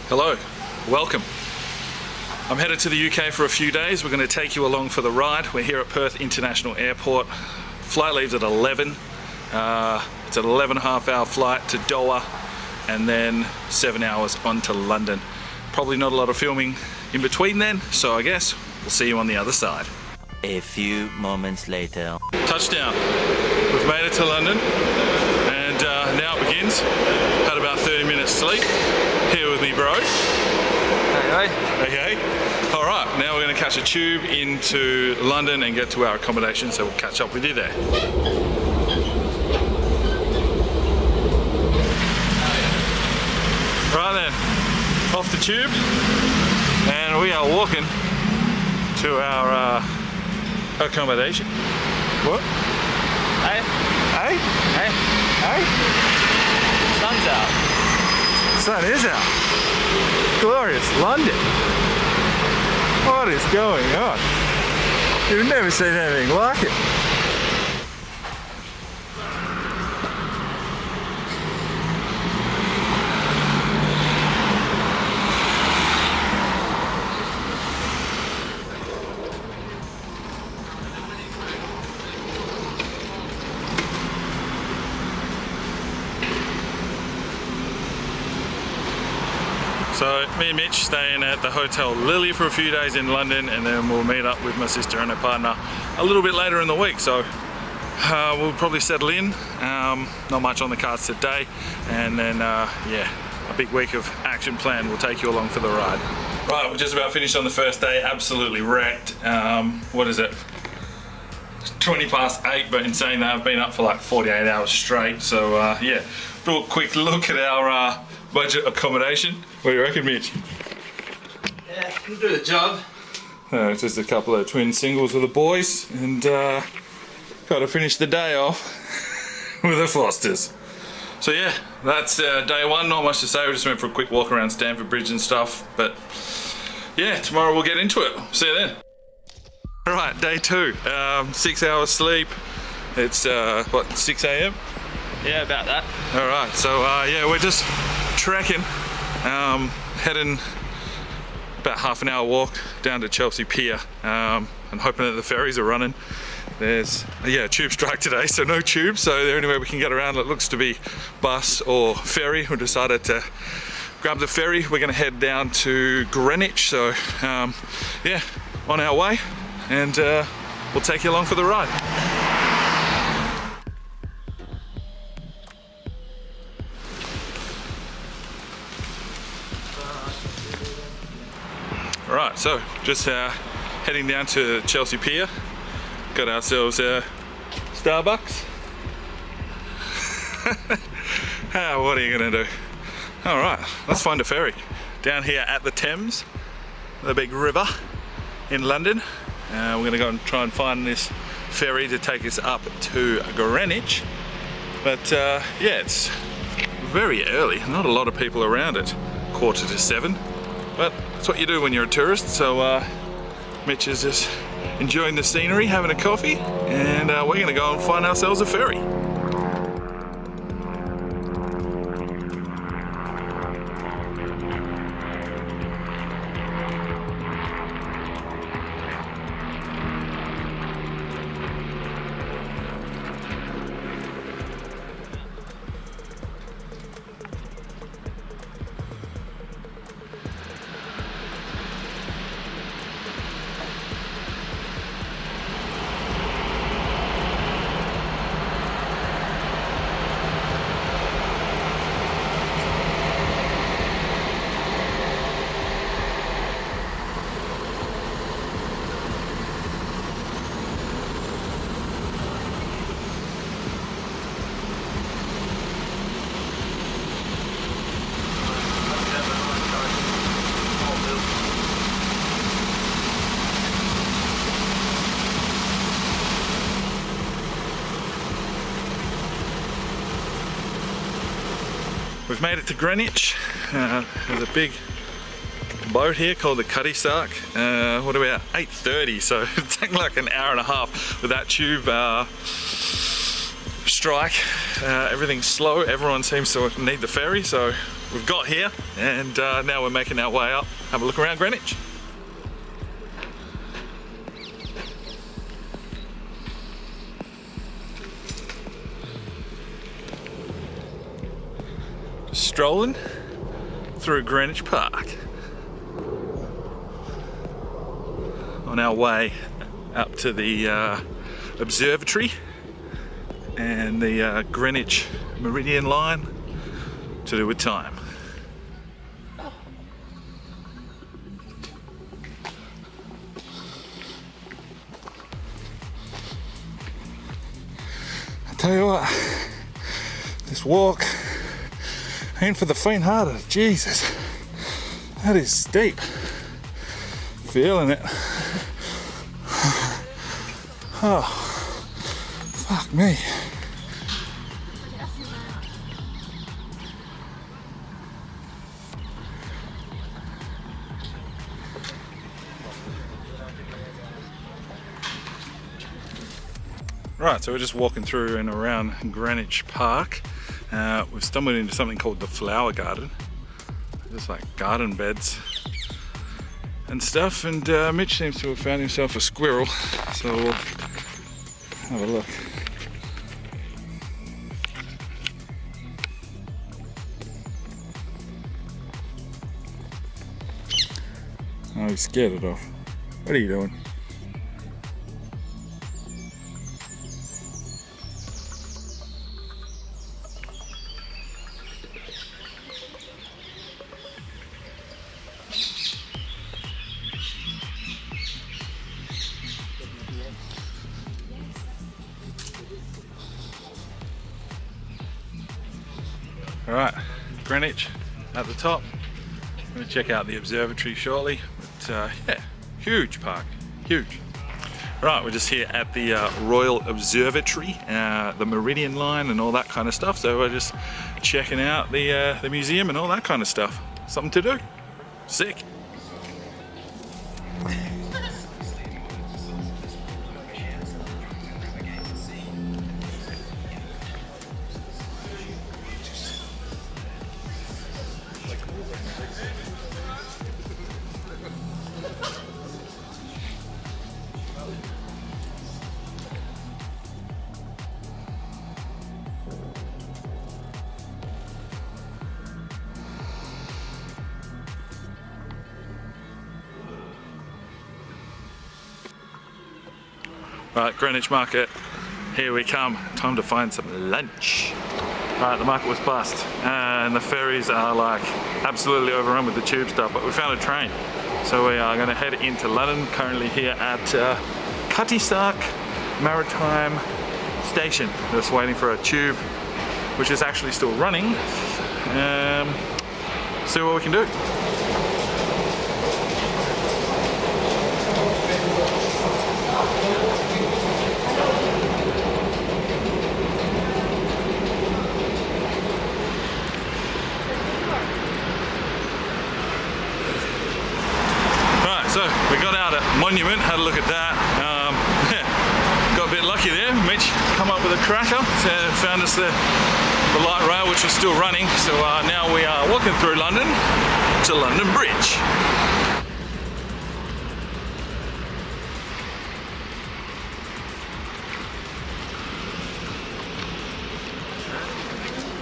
Hello, welcome. I'm headed to the UK for a few days. We're going to take you along for the ride. We're here at Perth International Airport. Flight leaves at 11. It's an 11.5-hour flight to Doha and then 7 hours on to London. Probably not a lot of filming in between then, so I guess we'll see you on the other side. A few moments later. Touchdown. We've made it to London and now it begins. Had about 30 minutes sleep. Here with me, bro. Hey, hey. Okay. All right, now we're going to catch a tube into London and get to our accommodation, so we'll catch up with you there. Right then, off the tube, and we are walking to our accommodation. What? Hey, Hey? hey, Hey? sun's out. Sun is out. Glorious London. What is going on? You've never seen anything like it. So me and Mitch staying at the Hotel Lily for a few days in London, and then we'll meet up with my sister and her partner a little bit later in the week. So we'll probably settle in, not much on the cards today, and then yeah, a big week of action planned. We'll take you along for the ride. Right, we're just about finished on the first day, absolutely wrecked. What is it? 20 past 8, but in saying that, I've been up for like 48 hours straight. So yeah, do a quick look at our budget accommodation. What do you reckon, Mitch? Yeah, we'll do the job. It's just a couple of twin singles with the boys, and got to finish the day off with the Fosters. So yeah, that's day one. Not much to say. We just went for a quick walk around Stamford Bridge and stuff. But yeah, tomorrow we'll get into it. See you then. All right, day two. 6 hours sleep. It's what, 6 a.m? Yeah, about that. All right, so yeah, we're just trekking, heading about half an hour walk down to Chelsea Pier, and hoping that the ferries are running. There's a tube strike today, so no tube, so the only way we can get around it looks to be bus or ferry. We decided to grab the ferry. We're going to head down to Greenwich, so yeah, on our way, and we'll take you along for the ride. Right, so just heading down to Chelsea Pier. Got ourselves a Starbucks. What are you gonna do? All right, let's find a ferry. Down here at the Thames, the big river in London. We're gonna go and try and find this ferry to take us up to Greenwich. But yeah, it's very early, not a lot of people around at 6:45. But that's what you do when you're a tourist. So Mitch is just enjoying the scenery, having a coffee, and we're gonna go and find ourselves a ferry. We've made it to Greenwich. There's a big boat here called the Cardiff. What about 8:30? So it's taking like an hour and a half with that tube. strike. Everything's slow. Everyone seems to need the ferry, so we've got here, and now we're making our way up. Have a look around Greenwich. Just strolling through Greenwich Park on our way up to the observatory and the Greenwich Meridian line to do with time. I tell you what, this walk ain't for the faint-hearted. Jesus, that is steep. Feeling it. Oh, fuck me. Right, so we're just walking through and around Greenwich Park. We've stumbled into something called the Flower Garden. Just like garden beds and stuff, and Mitch seems to have found himself a squirrel, so we'll have a look. Oh, he scared it off. What are you doing? Alright, Greenwich at the top. I'm going to check out the observatory shortly, but yeah, huge park, huge. Right, we're just here at the Royal Observatory, the Meridian line and all that kind of stuff, so we're just checking out the museum and all that kind of stuff. Something to do. Sick. Right, Greenwich Market, here we come. Time to find some lunch. Right, the market was bust and the ferries are like absolutely overrun with the tube stuff, but we found a train. So we are going to head into London, currently here at Cardiff Maritime Station. Just waiting for a tube, which is actually still running. See what we can do. So we got out at Monument, had a look at that. Got a bit lucky there. Mitch come up with a cracker, found us the light rail, which was still running. So now we are walking through London to London Bridge.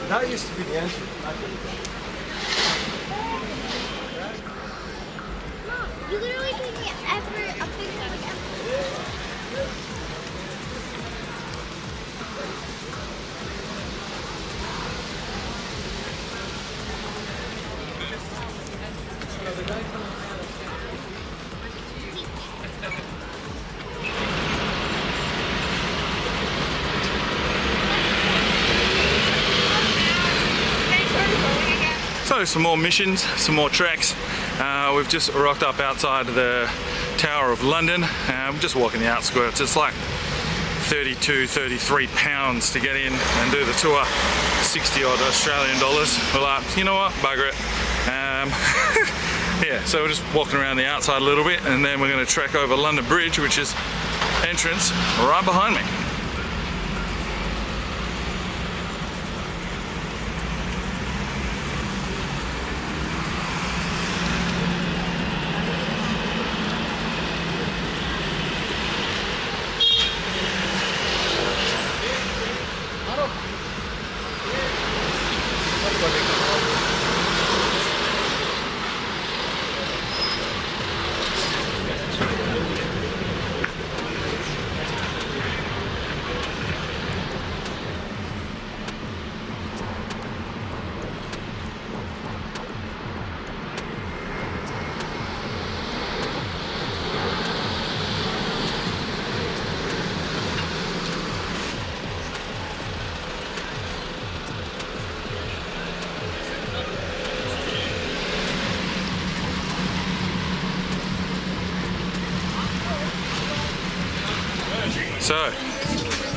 That used to be the entrance. You literally can get every a big So some more missions, some more treks. We've just rocked up outside the Tower of London. I'm just walking the outskirts. It's like 32, 33 pounds to get in and do the tour. 60 odd Australian dollars. We're like, you know what, bugger it. Yeah, so we're just walking around the outside a little bit, and then we're going to trek over London Bridge, which is entrance right behind me. So,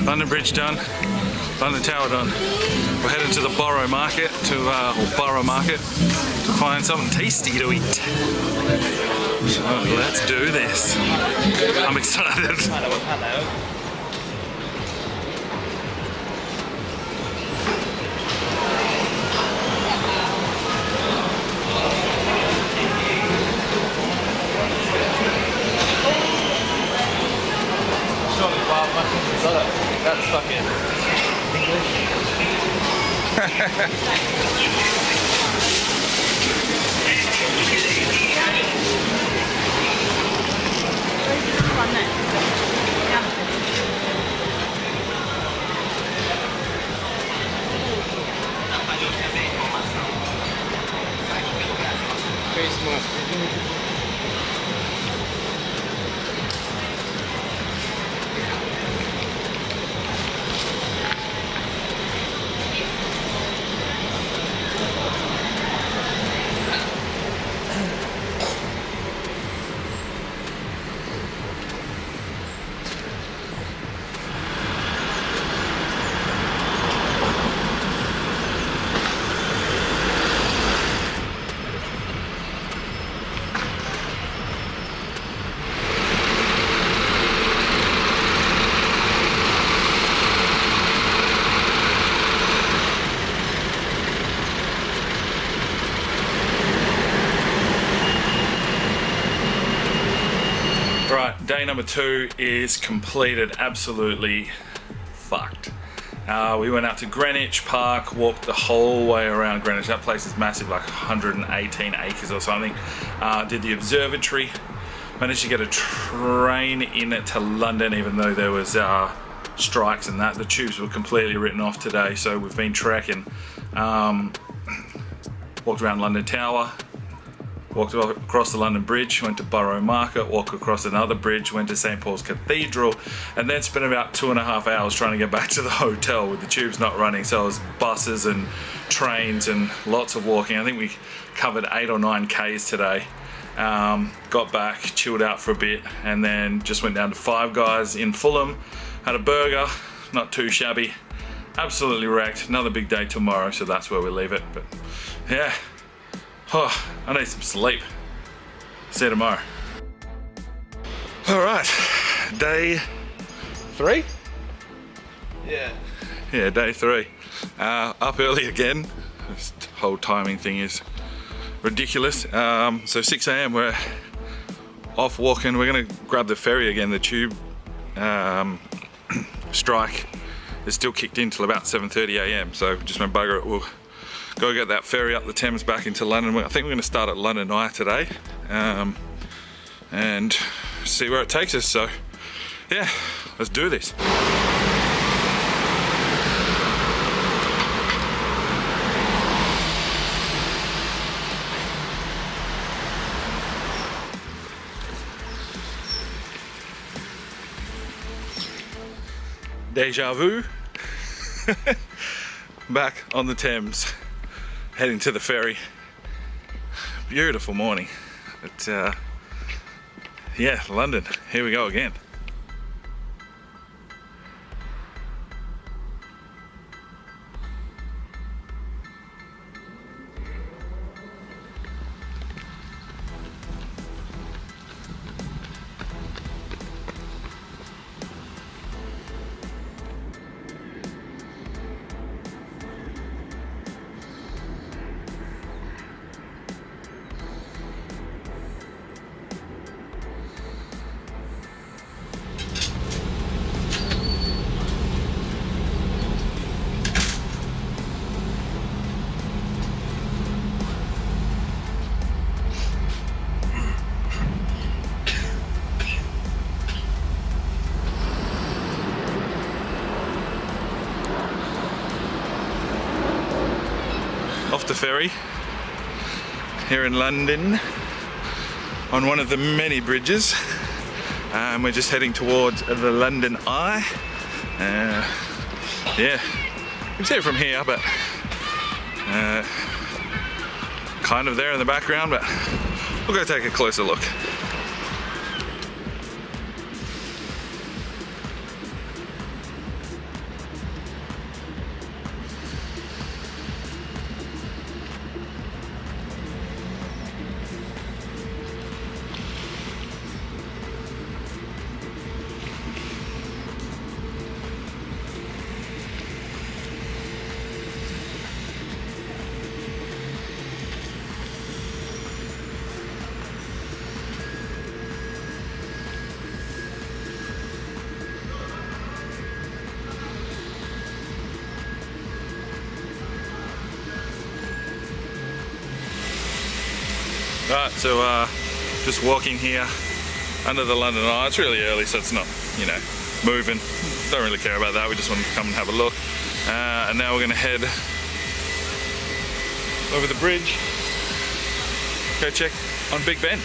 London Bridge done, London Tower done. We're heading to the Borough Market to find something tasty to eat. So let's do this. I'm excited. That's fucking English. Very smart. Day number 2 is completed, absolutely fucked. We went out to Greenwich Park, walked the whole way around Greenwich. That place is massive, like 118 acres or something. Did the observatory, managed to get a train in to London even though there was strikes and that. The tubes were completely written off today, so we've been trekking. Walked around London Tower, walked across the London Bridge, went to Borough Market, walked across another bridge, went to St Paul's Cathedral, and then spent about 2.5 hours trying to get back to the hotel with the tubes not running. So it was buses and trains and lots of walking. I think we covered 8 or 9 Ks today. Got back, chilled out for a bit, and then just went down to Five Guys in Fulham, had a burger, not too shabby. Absolutely wrecked. Another big day tomorrow, so that's where we leave it. But yeah. Oh, I need some sleep. See you tomorrow. All right, day 3? Yeah, day 3. Up early again. This whole timing thing is ridiculous. So 6 AM, we're off walking. We're gonna grab the ferry again. The tube strike is still kicked in till about 7:30 AM. So just gonna bugger it. We'll go get that ferry up the Thames back into London. I think we're going to start at London Eye today and see where it takes us. So yeah, let's do this. Deja vu. Back on the Thames, heading to the ferry. Beautiful morning. But yeah, London, here we go again. Off the ferry here in London on one of the many bridges. We're just heading towards the London Eye. Yeah, you can see it from here, but kind of there in the background, but we'll go take a closer look. Right, so just walking here under the London Eye. It's really early, so it's not, you know, moving. Don't really care about that. We just want to come and have a look. And now we're going to head over the bridge, go check on Big Ben.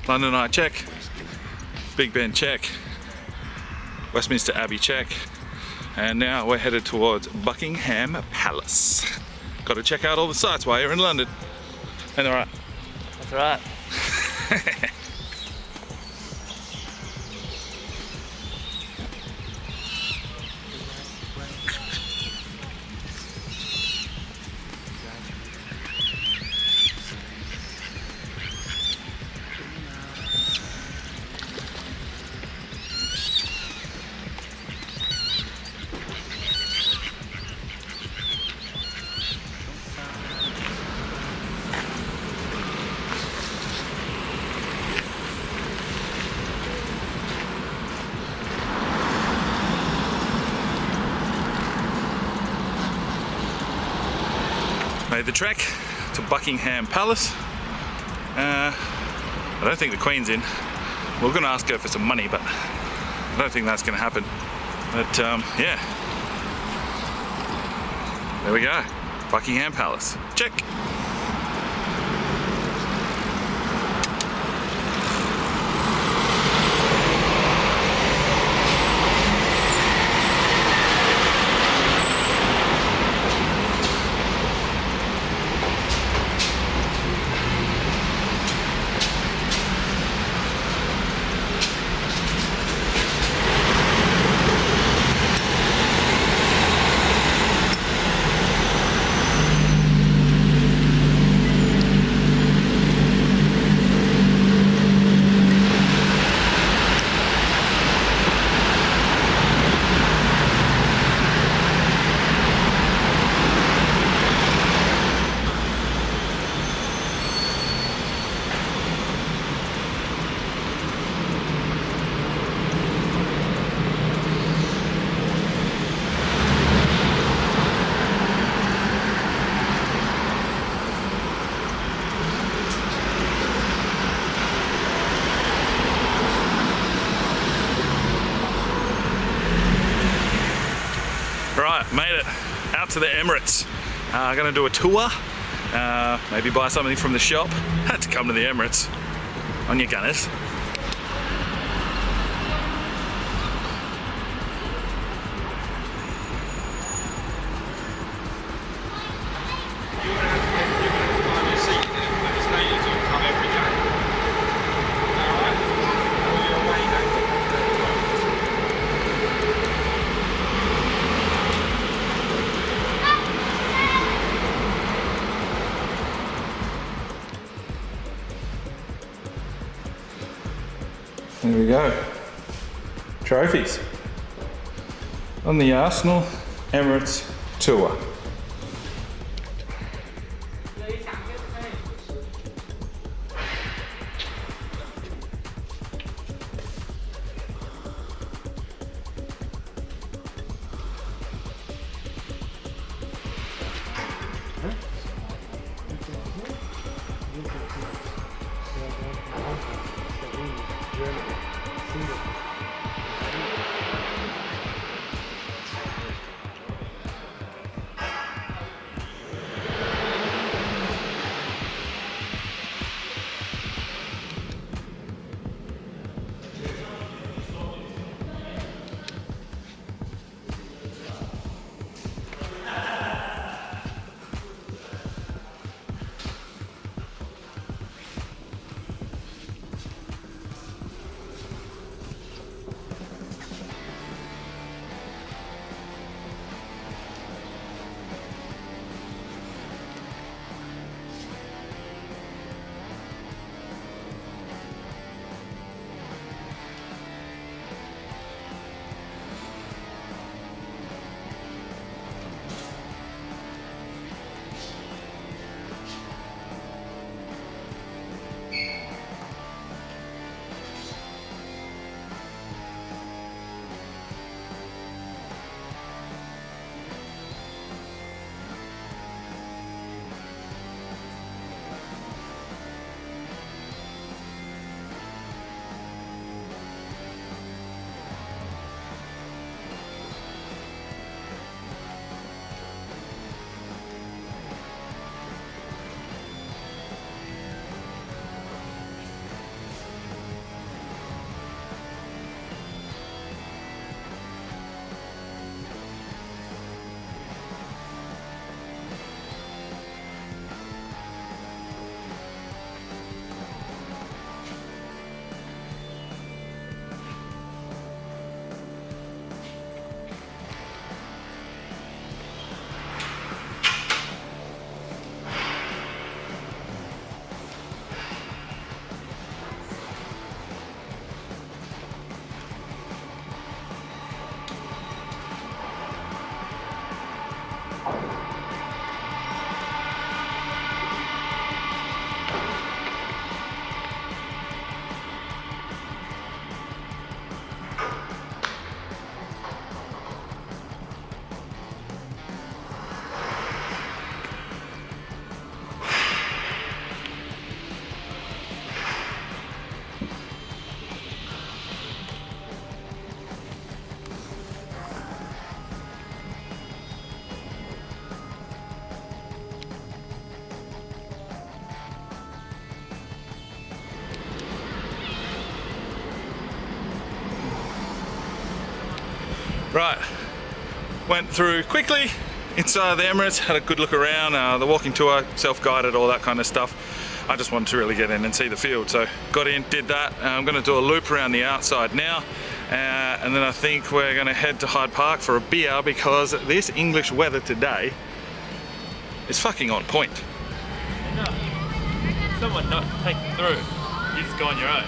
London Eye check, Big Ben check, Westminster Abbey check, and now we're headed towards Buckingham Palace. Got to check out all the sights while you're in London. And alright. That's right. Made the trek to Buckingham Palace. I don't think the Queen's in. We're going to ask her for some money, but I don't think that's going to happen. But yeah, there we go. Buckingham Palace. Check. Right, made it out to the Emirates. Gonna do a tour, maybe buy something from the shop. Had to come to the Emirates. On your gunners. There we go. Trophies. On the Arsenal Emirates tour. Right, went through quickly inside the Emirates, had a good look around, the walking tour, self-guided, all that kind of stuff. I just wanted to really get in and see the field, so got in, did that. I'm going to do a loop around the outside now, and then I think we're going to head to Hyde Park for a beer because this English weather today is fucking on point. No, someone not take you through. You just go on your own.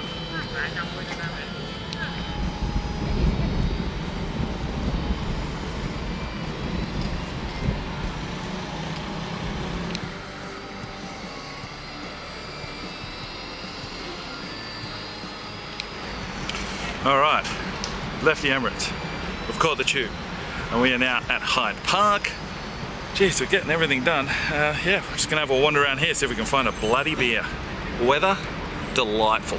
All right, left the Emirates. We've caught the tube, and we are now at Hyde Park. Jeez, we're getting everything done. Yeah, we're just gonna have a wander around here, see if we can find a bloody beer. Weather, delightful.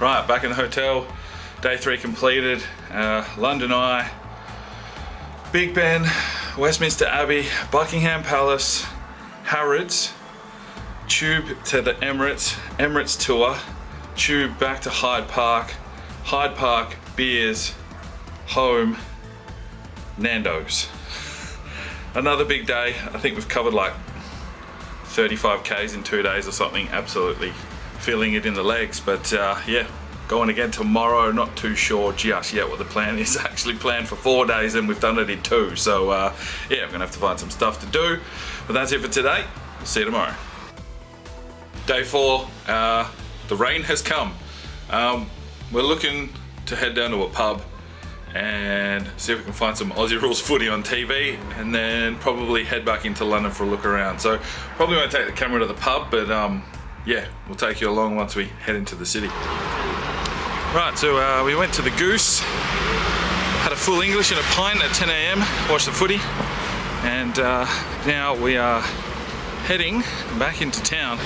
Right, back in the hotel, day 3 completed, London Eye, Big Ben, Westminster Abbey, Buckingham Palace, Harrods, tube to the Emirates, Emirates tour, tube back to Hyde Park, beers, home, Nando's. Another big day. I think we've covered like 35 Ks in 2 days or something, absolutely feeling it in the legs, but yeah, going again tomorrow. Not too sure just yet what the plan is. Actually planned for 4 days and we've done it in 2. So yeah, I'm gonna have to find some stuff to do. But that's it for today. We'll see you tomorrow. Day 4, the rain has come. We're looking to head down to a pub and see if we can find some Aussie rules footy on TV, and then probably head back into London for a look around. So probably won't take the camera to the pub, but yeah, we'll take you along once we head into the city. Right, so we went to the Goose, had a full English and a pint at 10 AM, watched the footy, and now we are heading back into town.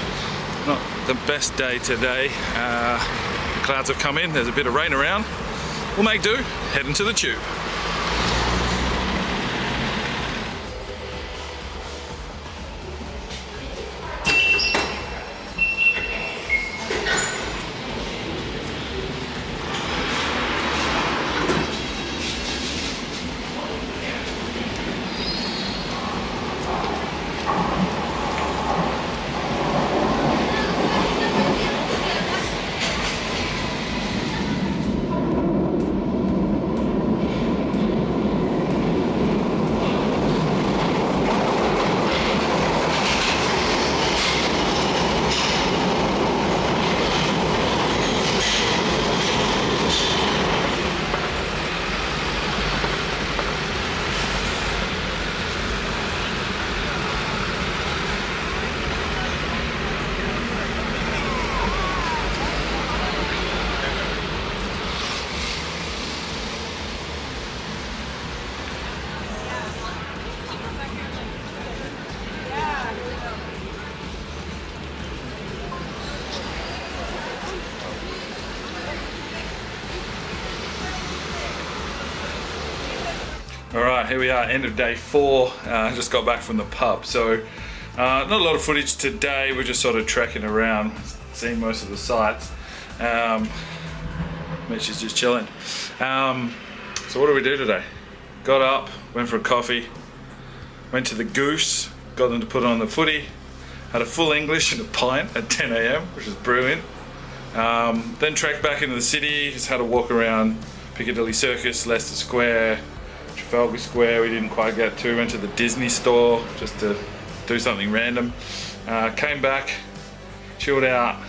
Not the best day today. The clouds have come in, there's a bit of rain around. We'll make do, heading to the tube. Alright, here we are, end of day 4. Just got back from the pub, so not a lot of footage today. We're just sort of trekking around, seeing most of the sights. Mitch is just chilling. So what did we do today? Got up, went for a coffee, went to the Goose, got them to put on the footy, had a full English and a pint at 10 AM, which was brilliant. Then trekked back into the city, just had a walk around Piccadilly Circus, Leicester Square, Trafalgar Square. We didn't quite get to. Went to the Disney store just to do something random. Came back, chilled out,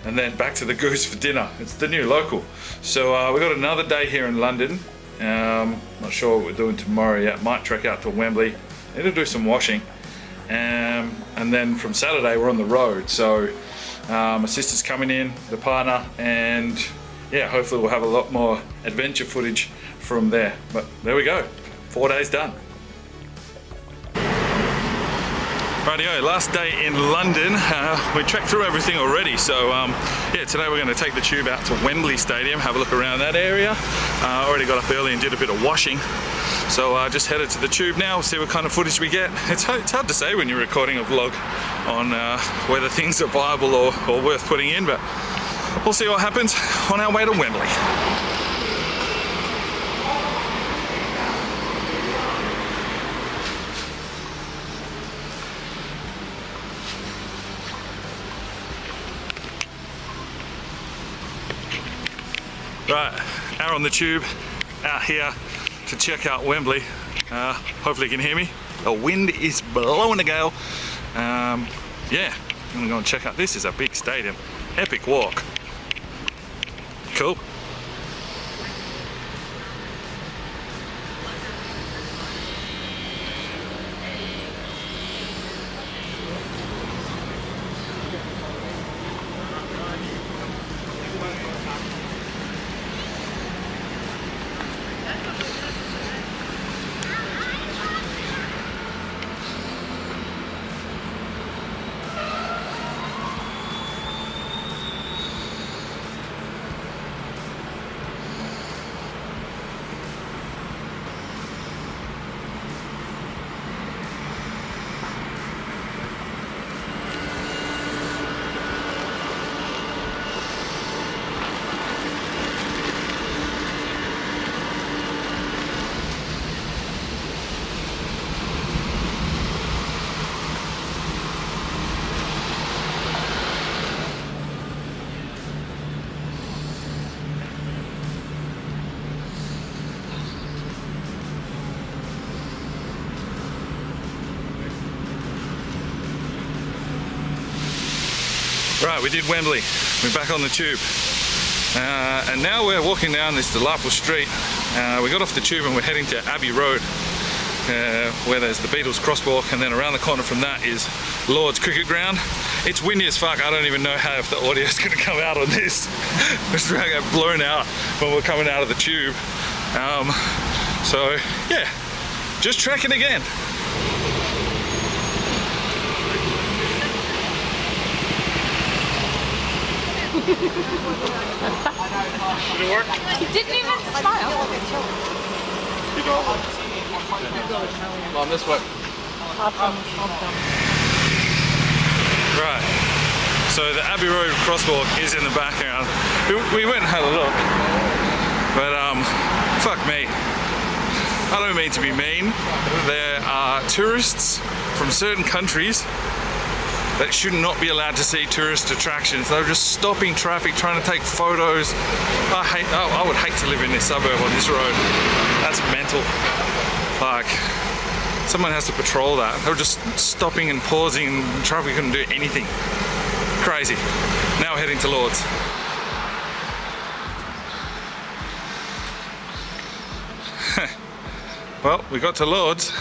and then back to the Goose for dinner. It's the new local. So we got another day here in London. Not sure what we're doing tomorrow yet. Might trek out to Wembley. Need to do some washing. And then from Saturday we're on the road. So my sister's coming in, the partner, and yeah, hopefully we'll have a lot more adventure footage from there. But there we go, 4 days done. Rightio, last day in London. We trekked through everything already, so yeah, today we're going to take the tube out to Wembley Stadium, have a look around that area. Already got up early and did a bit of washing, so just headed to the tube now, see what kind of footage we get. It's hard to say when you're recording a vlog on whether things are viable or worth putting in, but we'll see what happens on our way to Wembley. Right, hour on the tube, out here to check out Wembley. Hopefully you can hear me. The wind is blowing a gale. Yeah, I'm gonna go and check out. This is a big stadium. Epic walk. Cool. Right, we did Wembley. We're back on the tube. And now we're walking down this delightful street. We got off the tube and we're heading to Abbey Road, where there's the Beatles crosswalk, and then around the corner from that is Lord's cricket ground. It's windy as fuck. I don't even know how if the audio is going to come out on this. It's going to get blown out when we're coming out of the tube. So yeah, just trekking again. Did it work? He didn't even smile. On this way. Right, so the Abbey Road crosswalk is in the background. We went and had a look, but fuck me. I don't mean to be mean. There are tourists from certain countries that should not be allowed to see tourist attractions. They're just stopping traffic, trying to take photos. I would hate to live in this suburb on this road. That's mental. Like, someone has to patrol that. They were just stopping and pausing, and traffic couldn't do anything. Crazy. Now we're heading to Lord's. Well, we got to Lord's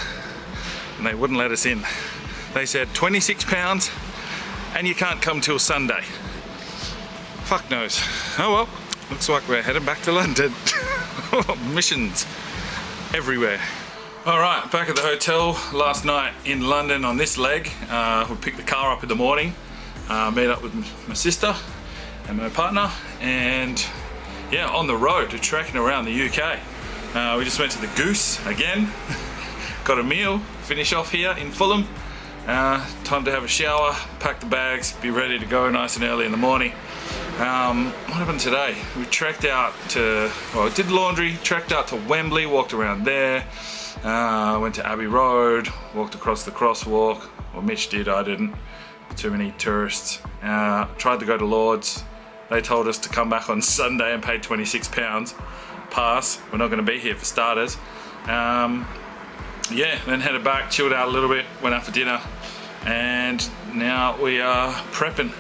and they wouldn't let us in. They said £26 and you can't come till Sunday. Fuck knows. Oh well, looks like we're heading back to London. Missions everywhere. Alright, back at the hotel last night in London on this leg. We picked the car up in the morning, met up with my sister and my partner, and yeah, on the road to trekking around the UK. We just went to the Goose again, got a meal, finish off here in Fulham. Time to have a shower, pack the bags, be ready to go nice and early in the morning. What happened today? We trekked out to, well, did laundry, trekked out to Wembley, walked around there, went to Abbey Road, walked across the crosswalk. Well, Mitch did, I didn't. Too many tourists. Tried to go to Lord's. They told us to come back on Sunday and pay £26. Pass, we're not going to be here for starters. Yeah, then headed back, chilled out a little bit, went out for dinner, and now we are prepping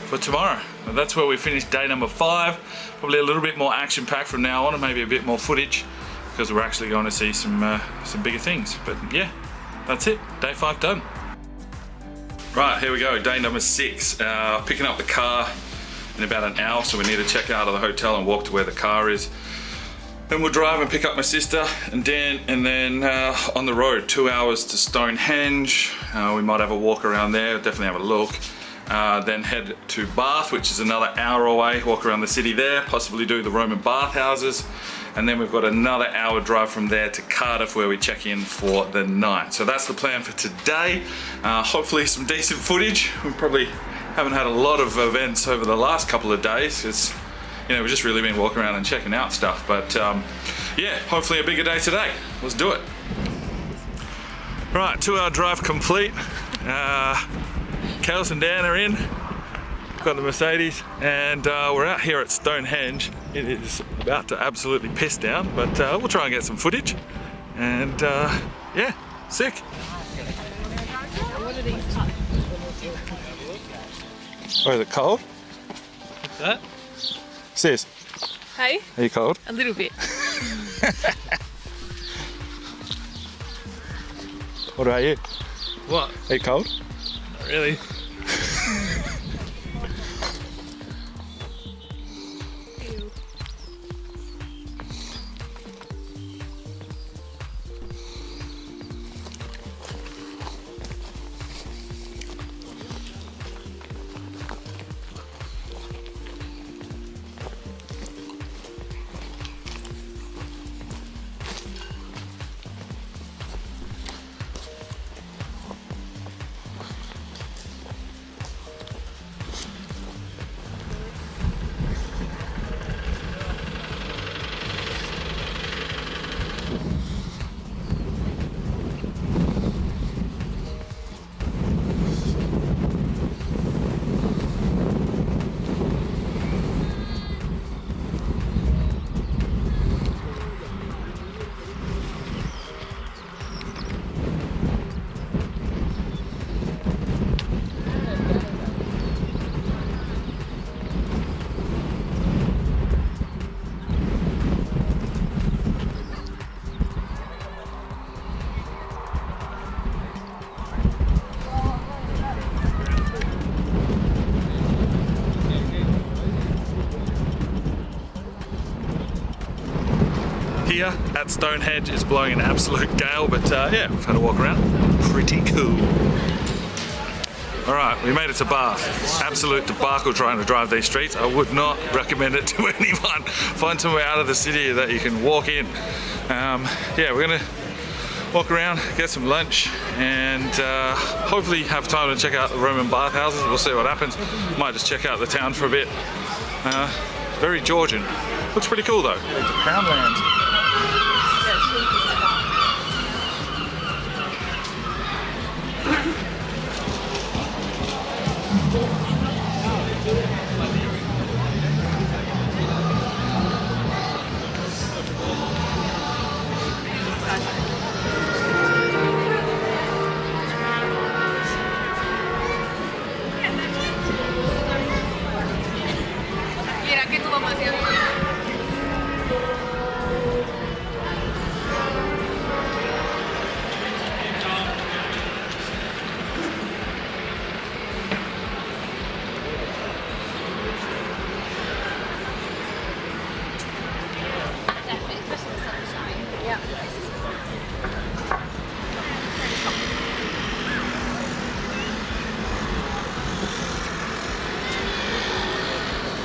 for tomorrow. But that's where we finished day number 5. Probably a little bit more action packed from now on, and maybe a bit more footage, because we're actually going to see some bigger things. But yeah, that's it, day 5 done. Right, here we go, day number 6. Picking up the car in about an hour, so we need to check out of the hotel and walk to where the car is. Then we'll drive and pick up my sister and Dan, and then on the road, 2 hours to Stonehenge. We might have a walk around there, definitely have a look. Then head to Bath, which is another hour away, walk around the city there, possibly do the Roman bathhouses. And then we've got another hour drive from there to Cardiff, where we check in for the night. So that's the plan for today. Hopefully some decent footage. We probably haven't had a lot of events over the last couple of days. It's, you know, we've just really been walking around and checking out stuff, but yeah, hopefully a bigger day today. Let's do it. Right, 2 hour drive complete. Kels and Dan are in. Got the Mercedes, and we're out here at Stonehenge. It is about to absolutely piss down, but we'll try and get some footage. And yeah, sick. Oh, is it cold? What's that? Sis, Hey? are you cold? A little bit. What about you? What? Are you cold? Not really. here at Stonehenge. It's blowing an absolute gale, but yeah, we've had a walk around. Pretty cool. Alright, we made it to Bath. Absolute debacle trying to drive these streets. I would not recommend it to anyone. Find somewhere out of the city that you can walk in. Yeah, we're gonna walk around, get some lunch, and hopefully have time to check out the Roman bathhouses. We'll see what happens. Might just check out the town for a bit. Very Georgian. Looks pretty cool though. Poundland.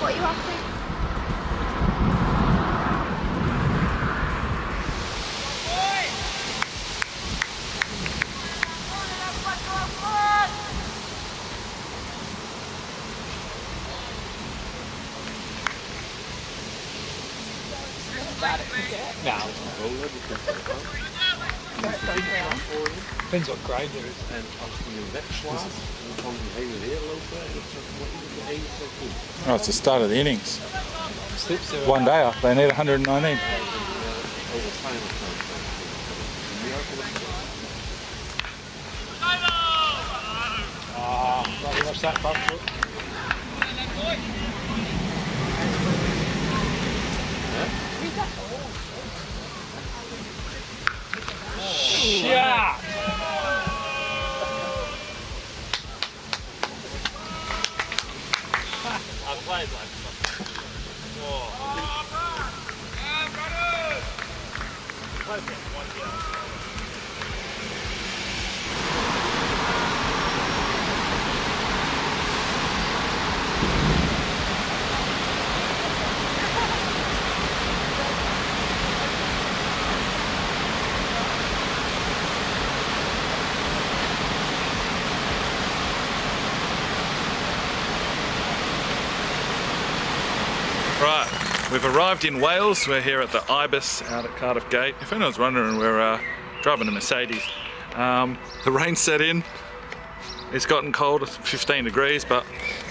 What are you after? Depends what grade there is. Oh, it's the start of the innings. Slips there. One day off, they need 119. Bloody watch that front foot. Shot! I played like Right, we've arrived in Wales. We're here at the Ibis out at Cardiff Gate. If anyone's wondering, we're driving a Mercedes. The rain set in. It's gotten cold, it's 15 degrees, but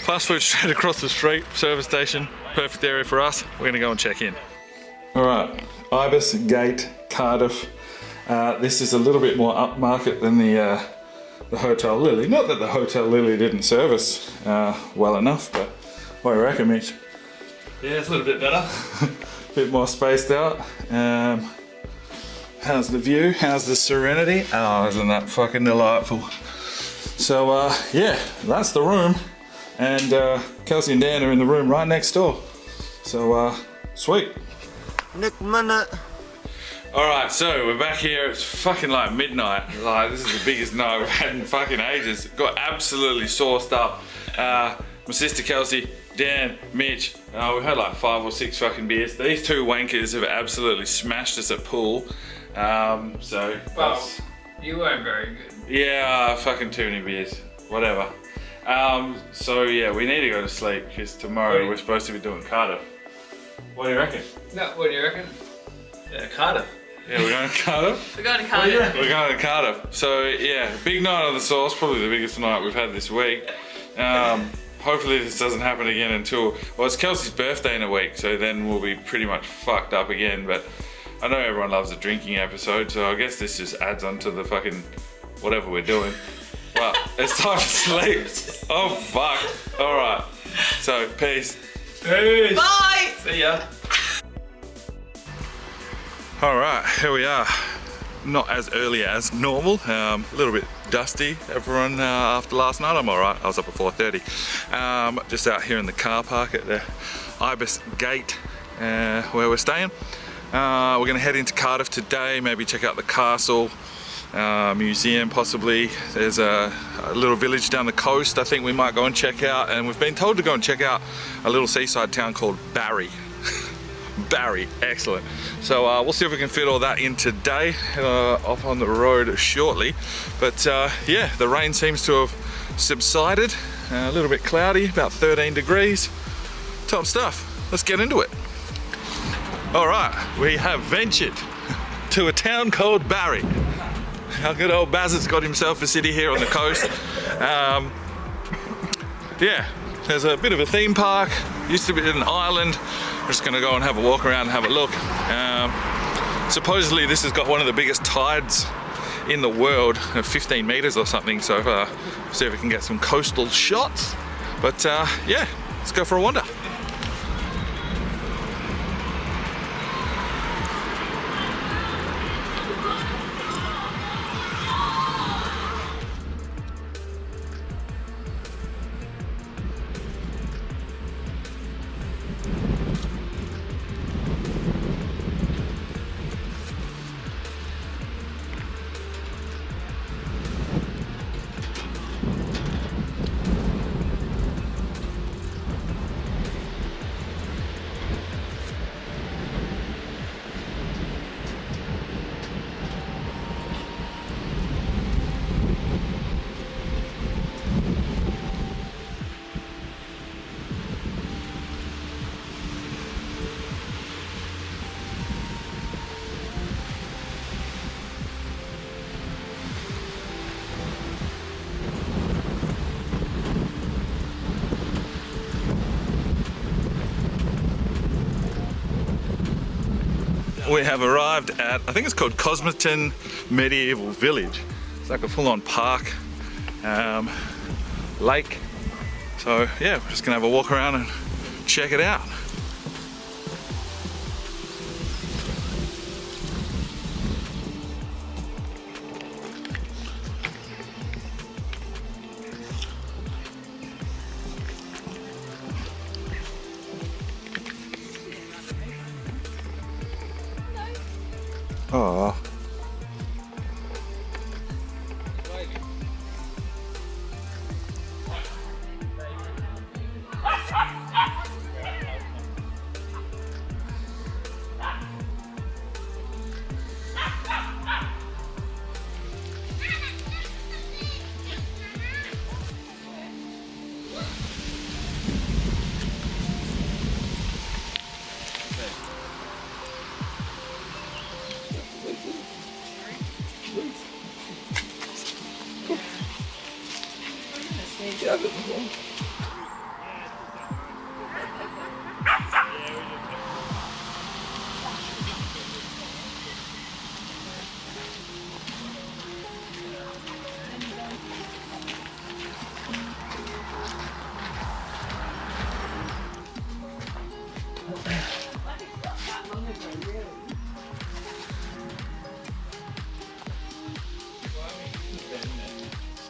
fast food straight across the street, service station, perfect area for us. We're gonna go and check in. All right, Ibis Gate, Cardiff. This is a little bit more upmarket than the Hotel Lily. Not that the Hotel Lily didn't service well enough, but what do you reckon, Mitch? yeah, it's a little bit better. Bit more spaced out. How's the view? How's the serenity? Oh, isn't that fucking delightful? So yeah, that's the room, and Kelsey and Dan are in the room right next door. So sweet. Nick minute. All right, so we're back here. It's fucking like midnight. Like, this is the biggest night we've had in fucking ages. Got absolutely sauced up. My sister Kelsey, Dan, Mitch, we've had like 5 or 6 fucking beers. These two wankers have absolutely smashed us at pool. So that's, You weren't very good. yeah, fucking too many beers. Whatever. So yeah, we need to go to sleep because tomorrow we're supposed to be doing Cardiff. What do you reckon? No, what do you reckon? Yeah, Cardiff. Yeah, we're going to Cardiff. We're going to Cardiff. We're going to Cardiff. So yeah, big night on the sauce, probably the biggest night we've had this week. Hopefully this doesn't happen again until, well, it's Kelsey's birthday in a week, so then we'll be pretty much fucked up again. But I know everyone loves a drinking episode, so I guess this just adds on to the fucking whatever we're doing. Well, it's time to sleep. Oh fuck. All right. So peace. Peace. Bye! See ya. All right, here we are. Not as early as normal, a little bit dusty, everyone, after last night. I'm all right, I was up at 4:30. Just out here in the car park at the Ibis Gate where we're staying. We're going to head into Cardiff today, maybe check out the castle, museum possibly. There's a little village down the coast I think we might go and check out, and we've been told to go and check out a little seaside town called Barry. Barry, excellent. So we'll see if we can fit all that in today, off on the road shortly. But yeah, the rain seems to have subsided, a little bit cloudy, about 13 degrees. Top stuff, let's get into it. All right, we have ventured to a town called Barry. Our good old Baz has got himself a city here on the coast. Yeah, there's a bit of a theme park, used to be an island. We're just gonna go and have a walk around and have a look. Supposedly this has got one of the biggest tides in the world, 15 meters or something, so see if we can get some coastal shots. But yeah, let's go for a wander. We have arrived at, I think it's called Cosmerton Medieval Village. It's like a full-on park, lake. So yeah, we're just gonna have a walk around and check it out. Oh.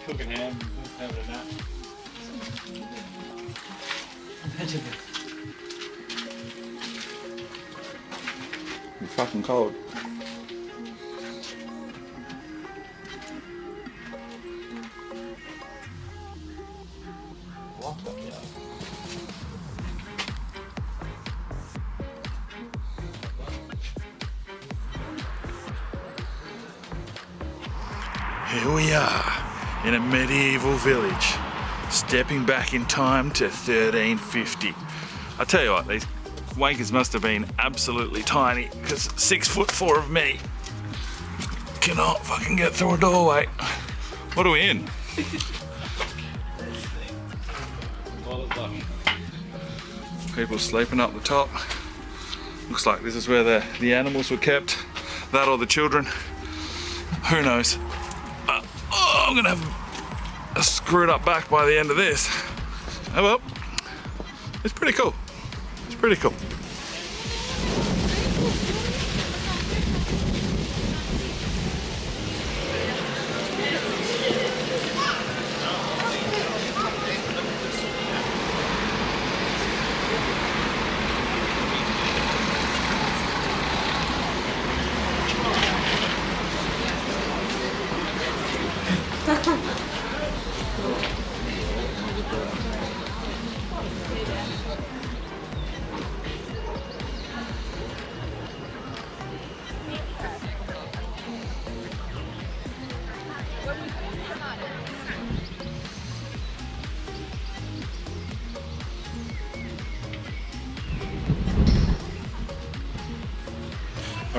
Cooking ham, having a nap. You're fucking cold. Here we are in a medieval village, stepping back in time to 1350. I tell you what, these wankers must have been absolutely tiny, because 6'4" of me cannot fucking get through a doorway. What are we in? People sleeping up the top. Looks like this is where the animals were kept. That or the children. Who knows? Oh, I'm gonna have a screwed up back by the end of this. Oh well, it's pretty cool. It's pretty cool.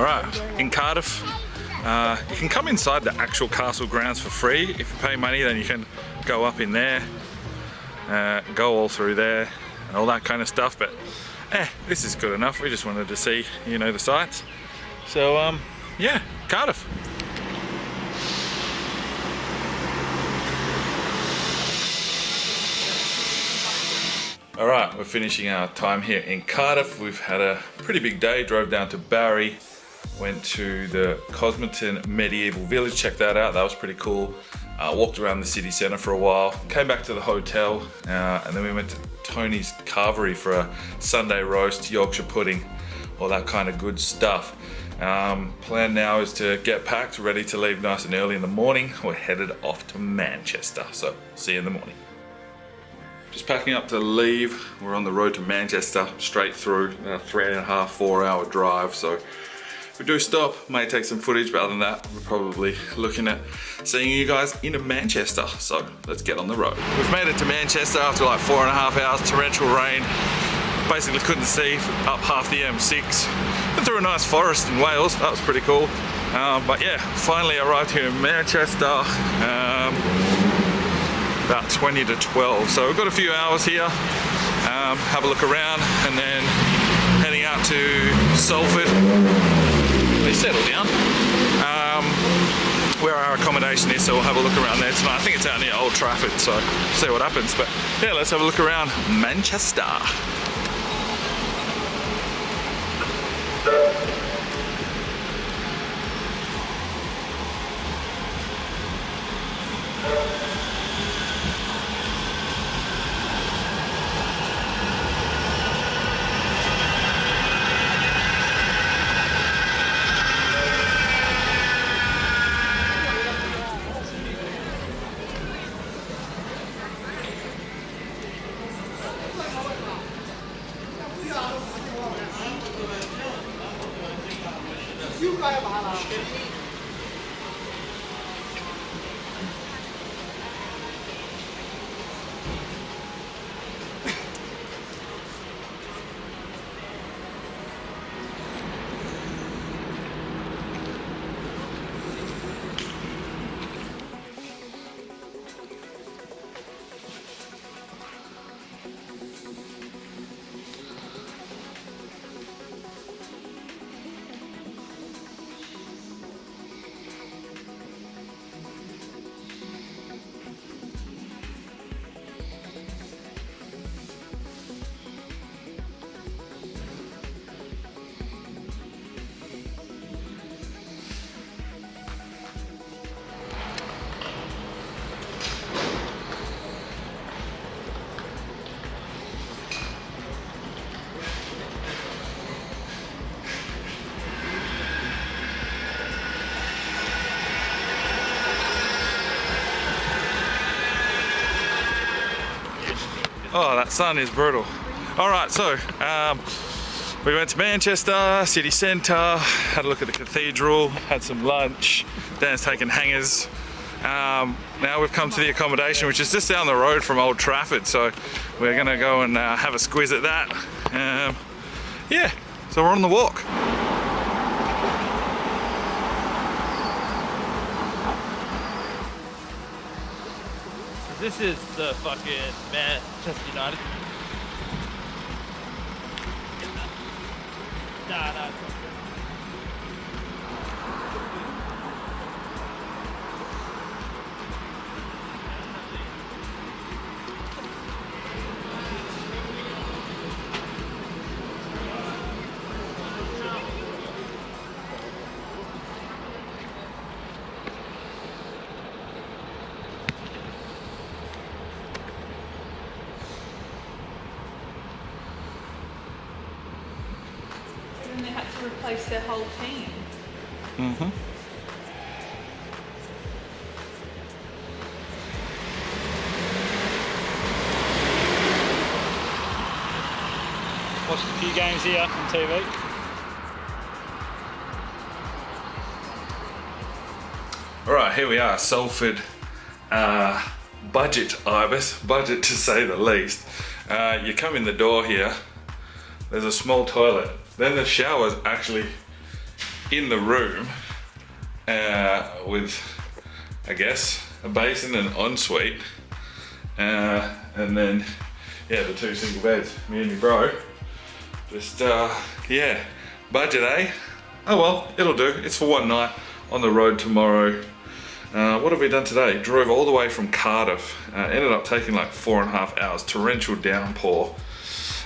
Alright, in Cardiff, you can come inside the actual castle grounds for free. If you pay money, then you can go up in there, go all through there, and all that kind of stuff. But this is good enough. We just wanted to see, you know, the sights. So yeah, Cardiff. Alright, we're finishing our time here in Cardiff. We've had a pretty big day. Drove down to Barry, went to the Cosmerton Medieval Village, checked that out. That was pretty cool. Walked around the city centre for a while, came back to the hotel, and then we went to Tony's Carvery for a Sunday roast, Yorkshire pudding, all that kind of good stuff. Plan now is to get packed, ready to leave nice and early in the morning. We're headed off to Manchester, so see you in the morning. Just packing up to leave. We're on the road to Manchester, straight through, a 3.5, 4 hour drive. So if we do stop, may take some footage, but other than that, we're probably looking at seeing you guys in Manchester. So let's get on the road. We've made it to Manchester after like 4.5 hours, torrential rain. Basically couldn't see up half the M6. Went through a nice forest in Wales, that was pretty cool. But yeah, finally arrived here in Manchester. About 20 to 12, so we've got a few hours here, have a look around, and then heading out to Salford. They settle down, where our accommodation is, so we'll have a look around there tonight. I think it's out near Old Trafford, so see what happens. But yeah, let's have a look around Manchester. Oh, that sun is brutal. All right, so we went to Manchester city centre, had a look at the cathedral, had some lunch. Dan's taken hangers. Now we've come to the accommodation, which is just down the road from Old Trafford, so we're gonna go and have a squiz at that. Yeah, so we're on the walk. This is the fucking Manchester United. Nah, it's not good. And they had to replace their whole team. Mm-hmm. Watched a few games here on TV. All right, here we are, Salford. Budget Ibis, budget to say the least. You come in the door here, there's a small toilet. Then the shower's actually in the room with, I guess, a basin and ensuite, and then yeah, the 2 single beds, me and my bro. Just yeah, budget, eh? Oh well, it'll do. It's for one night on the road tomorrow. What have we done today? Drove all the way from Cardiff. Ended up taking like 4.5 hours. Torrential downpour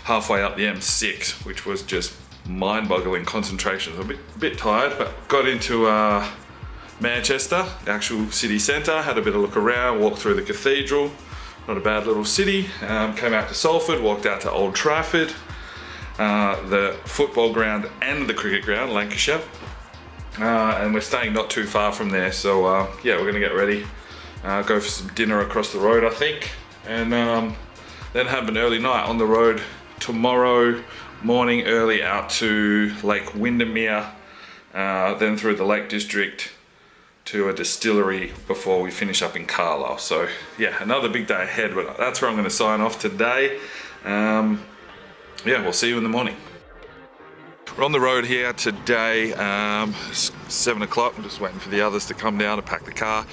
halfway up the M6, which was just mind-boggling concentration. So a bit tired, but got into Manchester, the actual city centre. Had a bit of look around, walked through the cathedral. Not a bad little city. Came out to Salford, walked out to Old Trafford, the football ground and the cricket ground, Lancashire. And we're staying not too far from there, so yeah, we're gonna get ready, go for some dinner across the road, I think, and then have an early night on the road tomorrow morning, early out to Lake Windermere, then through the Lake District to a distillery before we finish up in Carlisle. So yeah, another big day ahead, but that's where I'm gonna sign off today. Yeah, we'll see you in the morning. We're on the road here today, it's 7 o'clock. I'm just waiting for the others to come down to pack the car.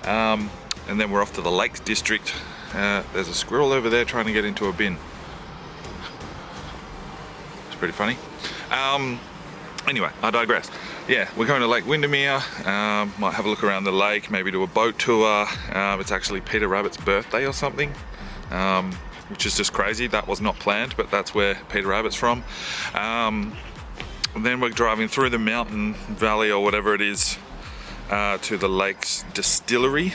And then we're off to the Lakes District. There's a squirrel over there trying to get into a bin. It's pretty funny. Anyway, I digress. Yeah, we're going to Lake Windermere. Might have a look around the lake, maybe do a boat tour. It's actually Peter Rabbit's birthday or something. Which is just crazy. That was not planned, but that's where Peter Rabbit's from. And then we're driving through the mountain valley or whatever it is to the Lakes Distillery.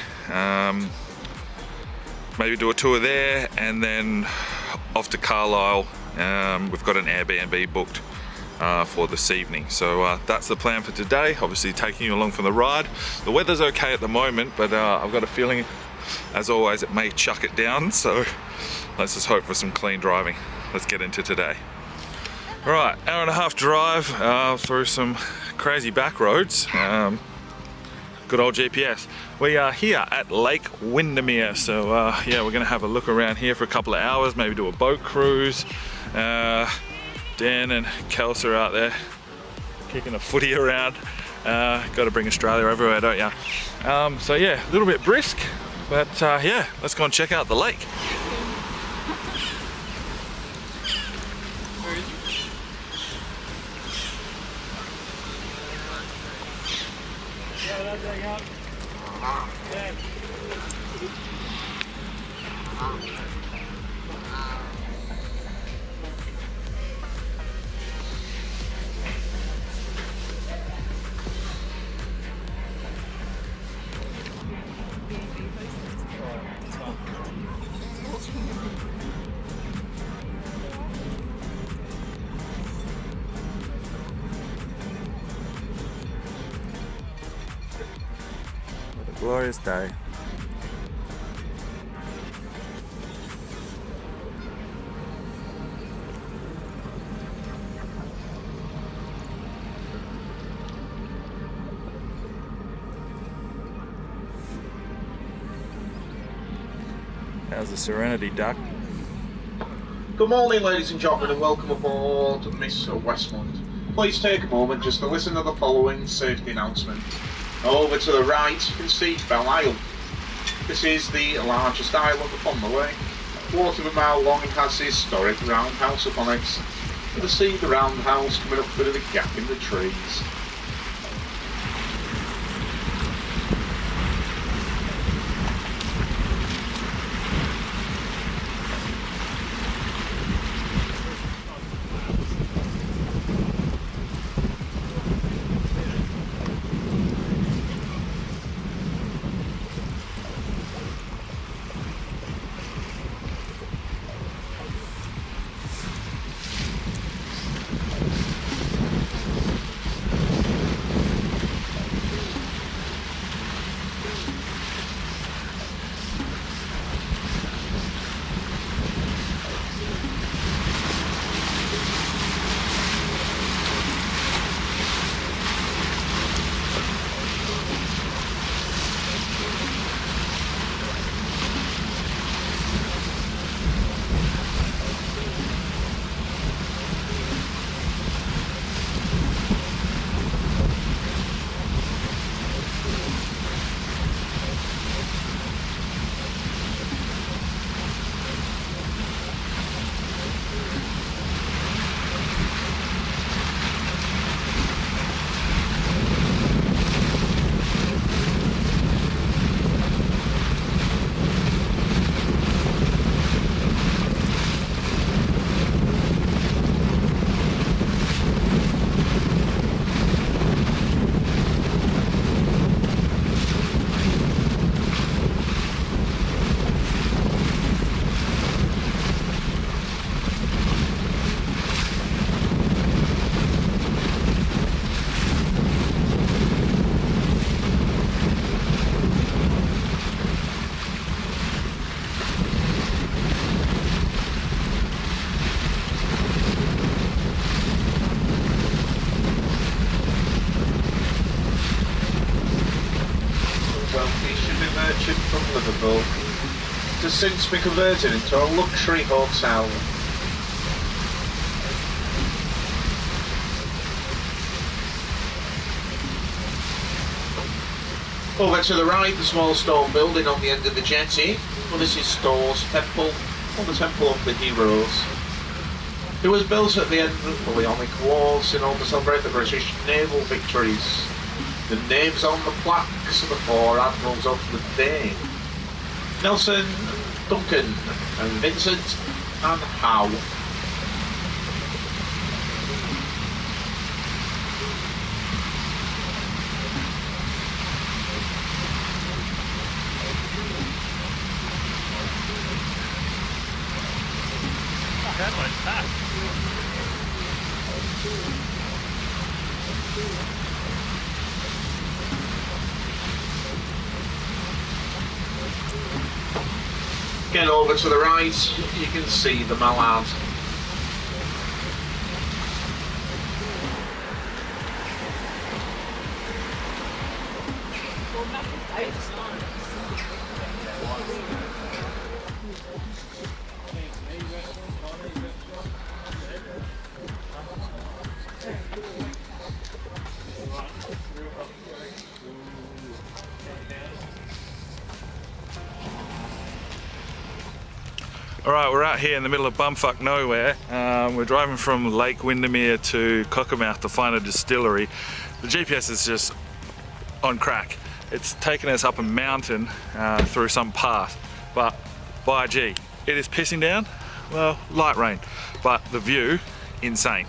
Maybe do a tour there, and then off to Carlisle. We've got an Airbnb booked for this evening. So that's the plan for today. Obviously taking you along for the ride. The weather's okay at the moment, but I've got a feeling, as always, it may chuck it down. So let's just hope for some clean driving. Let's get into today. All right, hour and a half drive through some crazy back roads. Good old GPS. We are here at Lake Windermere, so yeah, we're gonna have a look around here for a couple of hours, maybe do a boat cruise. Dan and Kels are out there kicking a footy around. Got to bring Australia everywhere, don't ya? So yeah, a little bit brisk, but yeah, let's go and check out the lake. What a glorious day. How's the Serenity Duck? Good morning, ladies and gentlemen, and welcome aboard Miss Westmont. Please take a moment just to listen to the following safety announcement. Over to the right, you can see Belle Isle. This is the largest island upon the lake. A quarter of a mile long and has the historic roundhouse upon it. You can see the roundhouse coming up through the gap in the trees. merchant from Liverpool. It has since been converted into a luxury hotel. Over to the right, the small stone building on the end of the jetty. Well, this is Stor's Temple, or the Temple of the Heroes. It was built at the end of the Napoleonic Wars in order to celebrate the British naval victories. The names on the plaques are the 4 admirals of the day: Nelson, Duncan, and Vincent, and Howe. That one's fast. Again, over to the right, you can see the Mallard. Alright, we're out here in the middle of bumfuck nowhere. We're driving from Lake Windermere to Cockermouth to find a distillery. The GPS is just on crack. It's taken us up a mountain through some path, but by gee, it is pissing down. Well, light rain, but the view, insane.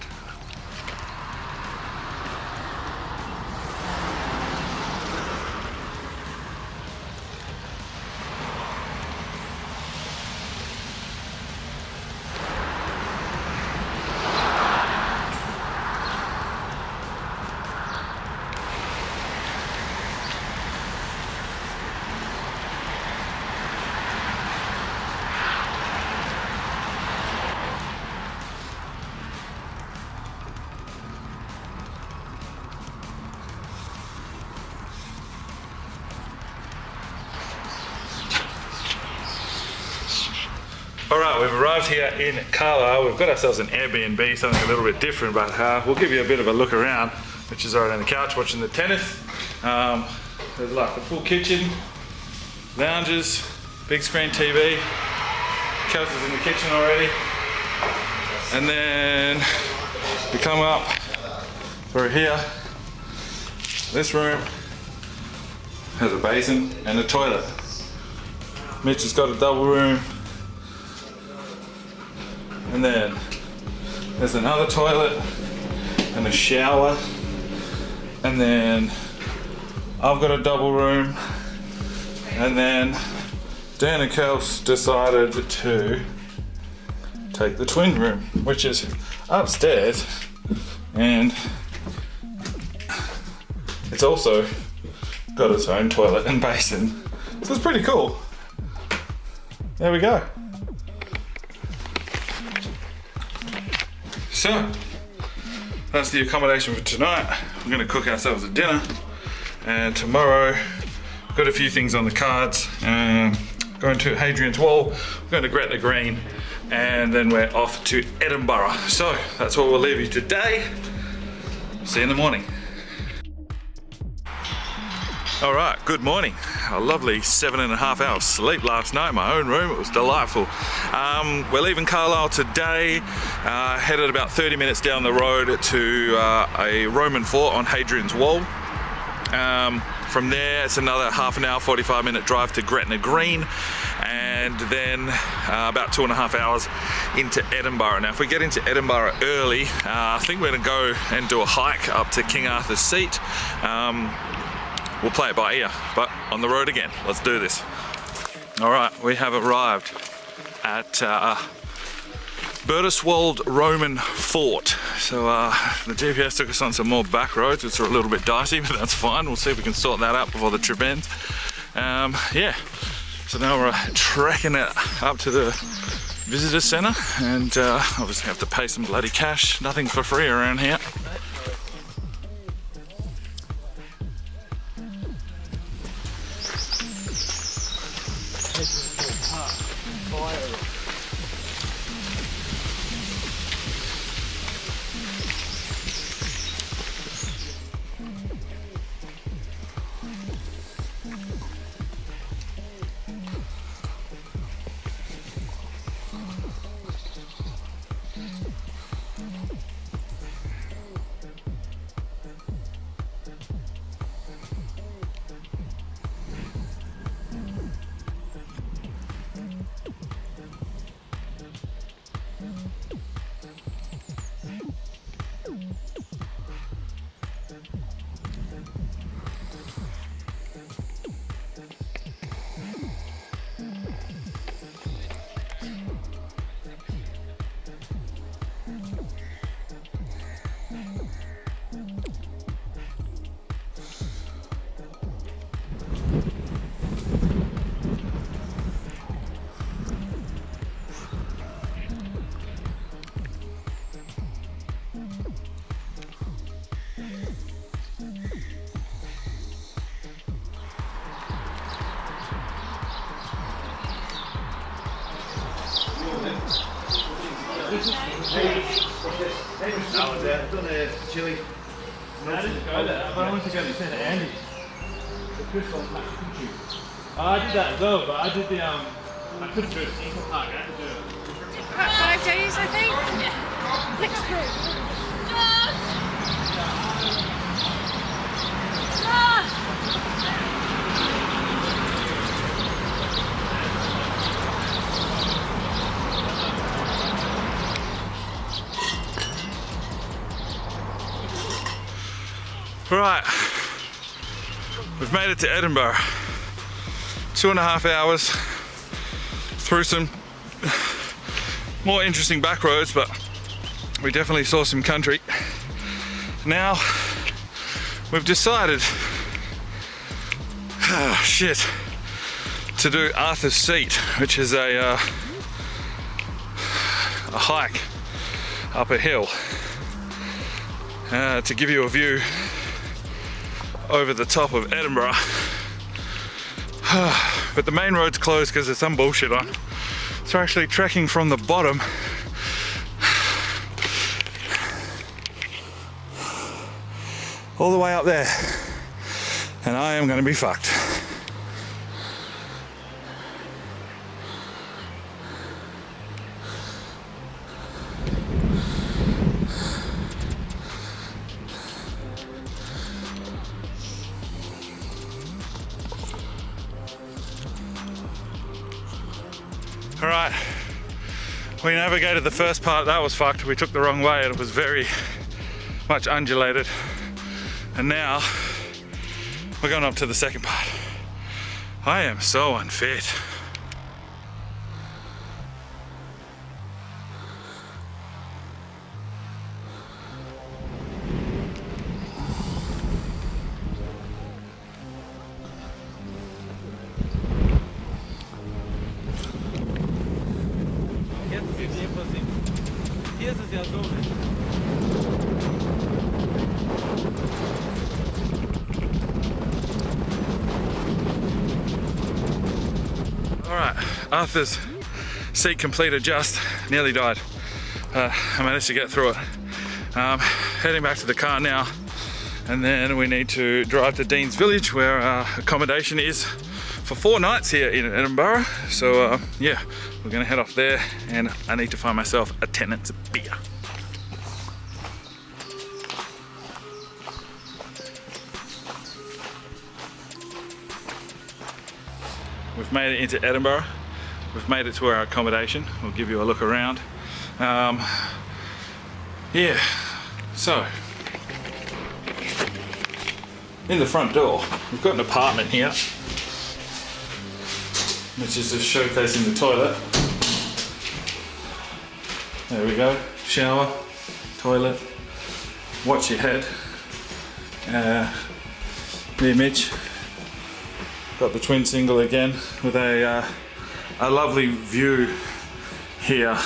Alright, we've arrived here in Carlisle. We've got ourselves an Airbnb, something a little bit different, but we'll give you a bit of a look around, which is right on the couch watching the tennis. There's like a full kitchen, lounges, big screen TV, Kelsey's in the kitchen already. And then we come up through here. This room has a basin and a toilet. Mitch has got a double room. And then there's another toilet and a shower. And then I've got a double room. And then Dan and Kels decided to take the twin room, which is upstairs. And it's also got its own toilet and basin. So it's pretty cool. There we go. So, that's the accommodation for tonight. We're gonna cook ourselves a dinner. And tomorrow, we've got a few things on the cards. Going to Hadrian's Wall, we're going to Gretna Green, and then we're off to Edinburgh. So, that's what we'll leave you today. See you in the morning. All right, good morning. A lovely 7.5 hours sleep last night in my own room. It was delightful. We're leaving Carlisle today, headed about 30 minutes down the road to a Roman fort on Hadrian's Wall. From there, it's another half an hour, 45-minute drive to Gretna Green, and then about 2.5 hours into Edinburgh. Now, if we get into Edinburgh early, I think we're gonna go and do a hike up to King Arthur's Seat. We'll play it by ear, but on the road again. Let's do this. All right, we have arrived at Bertiswold Roman Fort. So the GPS took us on some more back roads, which are a little bit dicey, but that's fine. We'll see if we can sort that out before the trip ends. Yeah, so now we're trekking it up to the visitor centre, and obviously have to pay some bloody cash. Nothing's for free around here. Done a chili. I didn't go there, but I wanted to go to Andy's. The Chris on Machu Picchu. I did that as well, but I did the I couldn't do it. Eagle Park, I had to do it. About 5 days, I think. Yeah. Next group. Right, we've made it to Edinburgh. 2.5 hours through some more interesting back roads, but we definitely saw some country. Now we've decided, to do Arthur's Seat, which is a hike up a hill to give you a view over the top of Edinburgh. But the main road's closed because there's some bullshit on. So we're actually trekking from the bottom all the way up there, and I am going to be fucked. Alright, we navigated the first part, that was fucked. We took the wrong way and it was very much undulated. And now we're going up to the second part. I am so unfit. Alright, Arthur's Seat completed, just nearly died. I managed to get through it. Heading back to the car now, and then we need to drive to Dean's Village where our accommodation is for 4 nights here in Edinburgh. So yeah, we're gonna head off there, and I need to find myself a Tennent's beer. We've made it into Edinburgh. We've made it to our accommodation. We'll give you a look around. Yeah, so in the front door, we've got an apartment here, which is just showcasing the toilet. There we go, shower, toilet, watch your head. The image. Got the twin single again with a lovely view here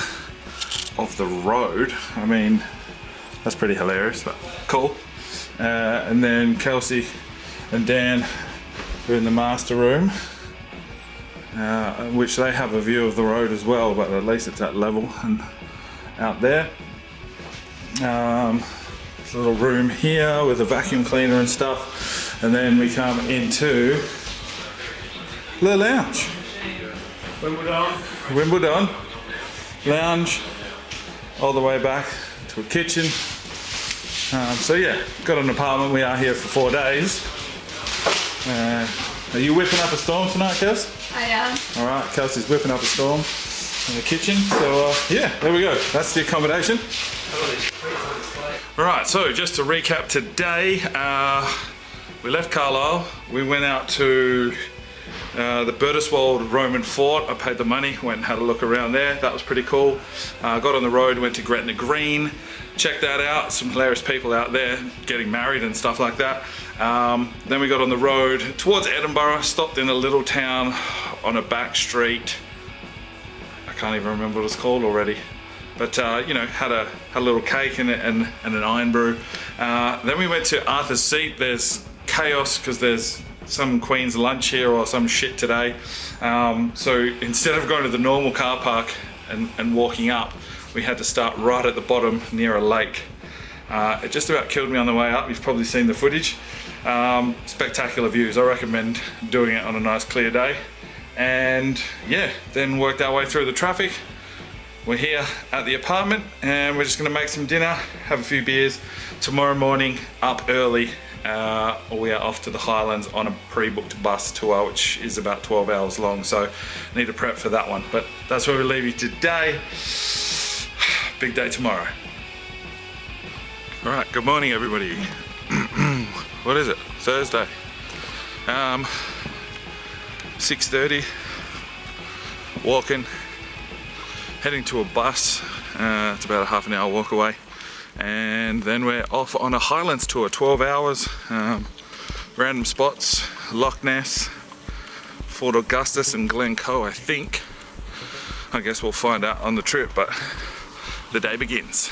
of the road. I mean, that's pretty hilarious, but cool. And then Kelsey and Dan are in the master room. which they have a view of the road as well, but at least it's at level and out there. There's a little room here with a vacuum cleaner and stuff, and then we come into the lounge. Wimbledon lounge, all the way back to a kitchen. So yeah, got an apartment. We are here for 4 days. Are you whipping up a storm tonight, Kels? I am. All right, Kelsey's whipping up a storm in the kitchen. So yeah, there we go. That's the accommodation. All right, so just to recap today, we left Carlisle. We went out to the Bertelswald Roman Fort. I paid the money, went and had a look around there. That was pretty cool. Got on the road, went to Gretna Green. Checked that out. Some hilarious people out there getting married and stuff like that. Then we got on the road towards Edinburgh, stopped in a little town on a back street. I can't even remember what it's called already. But you know, had a little cake and an iron brew. Then we went to Arthur's Seat. There's chaos because there's some Queen's lunch here or some shit today. So instead of going to the normal car park and walking up, we had to start right at the bottom near a lake. It just about killed me on the way up. You've probably seen the footage. Spectacular views. I recommend doing it on a nice clear day. And yeah, then worked our way through the traffic. We're here at the apartment and we're just gonna make some dinner, have a few beers. Tomorrow morning, up early, we are off to the Highlands on a pre-booked bus tour, which is about 12 hours long, so need to prep for that one. But that's where we leave you today. Big day tomorrow. All right, good morning everybody. What is it? Thursday. 6:30, walking, heading to a bus. It's about a half an hour walk away. And then we're off on a Highlands tour, 12 hours, random spots, Loch Ness, Fort Augustus and Glencoe, I think. I guess we'll find out on the trip, but the day begins.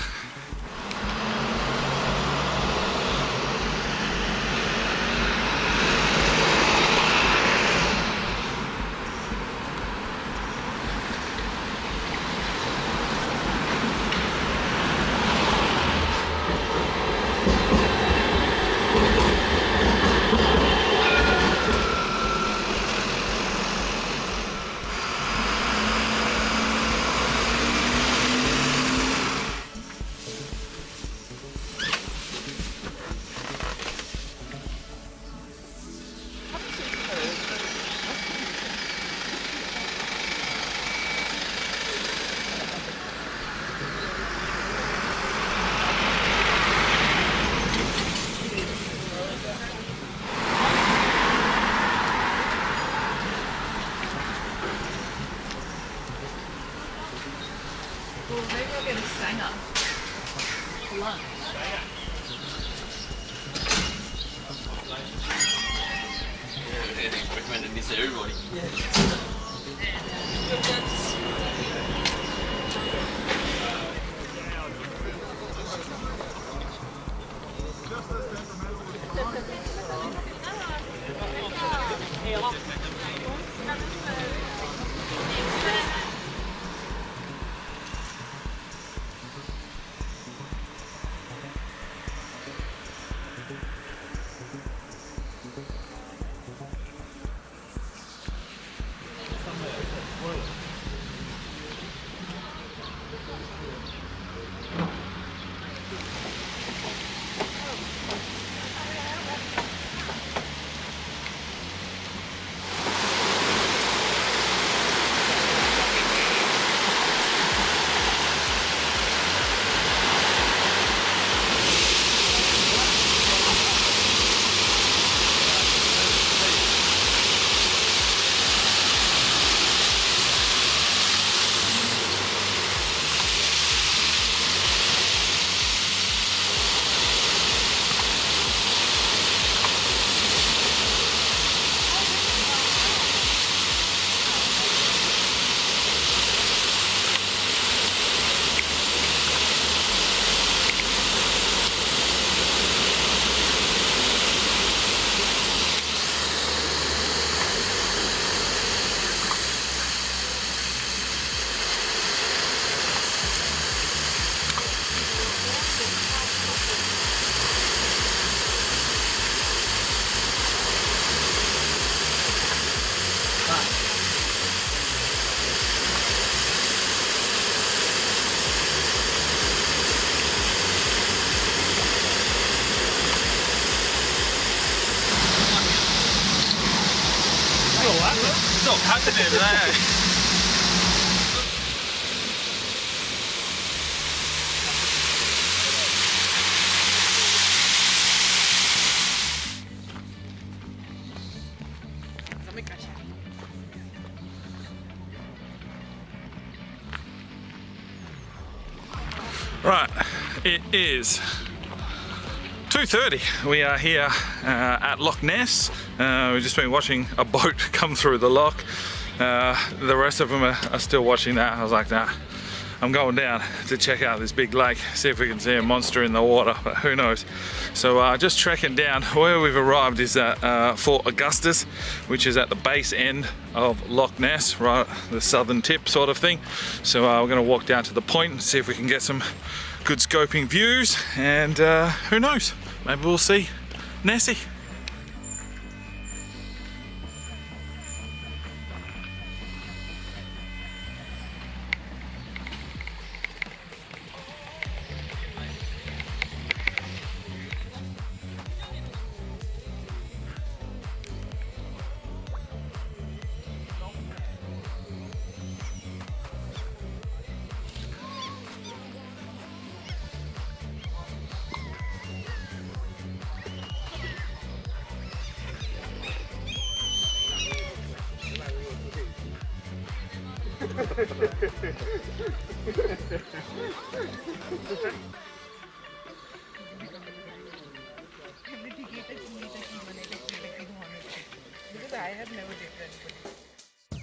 Well, maybe I'll get a sanger for lunch. Recommending this to everybody. It's all happening today. Right, it is 2:30. We are here at Loch Ness. We've just been watching a boat come through the loch. The rest of them are still watching that. I was like, nah, I'm going down to check out this big lake, see if we can see a monster in the water, but who knows. So just trekking down. Where we've arrived is at Fort Augustus, which is at the base end of Loch Ness, right the southern tip sort of thing. So we're going to walk down to the point and see if we can get some good scoping views, and who knows, maybe we'll see Nessie.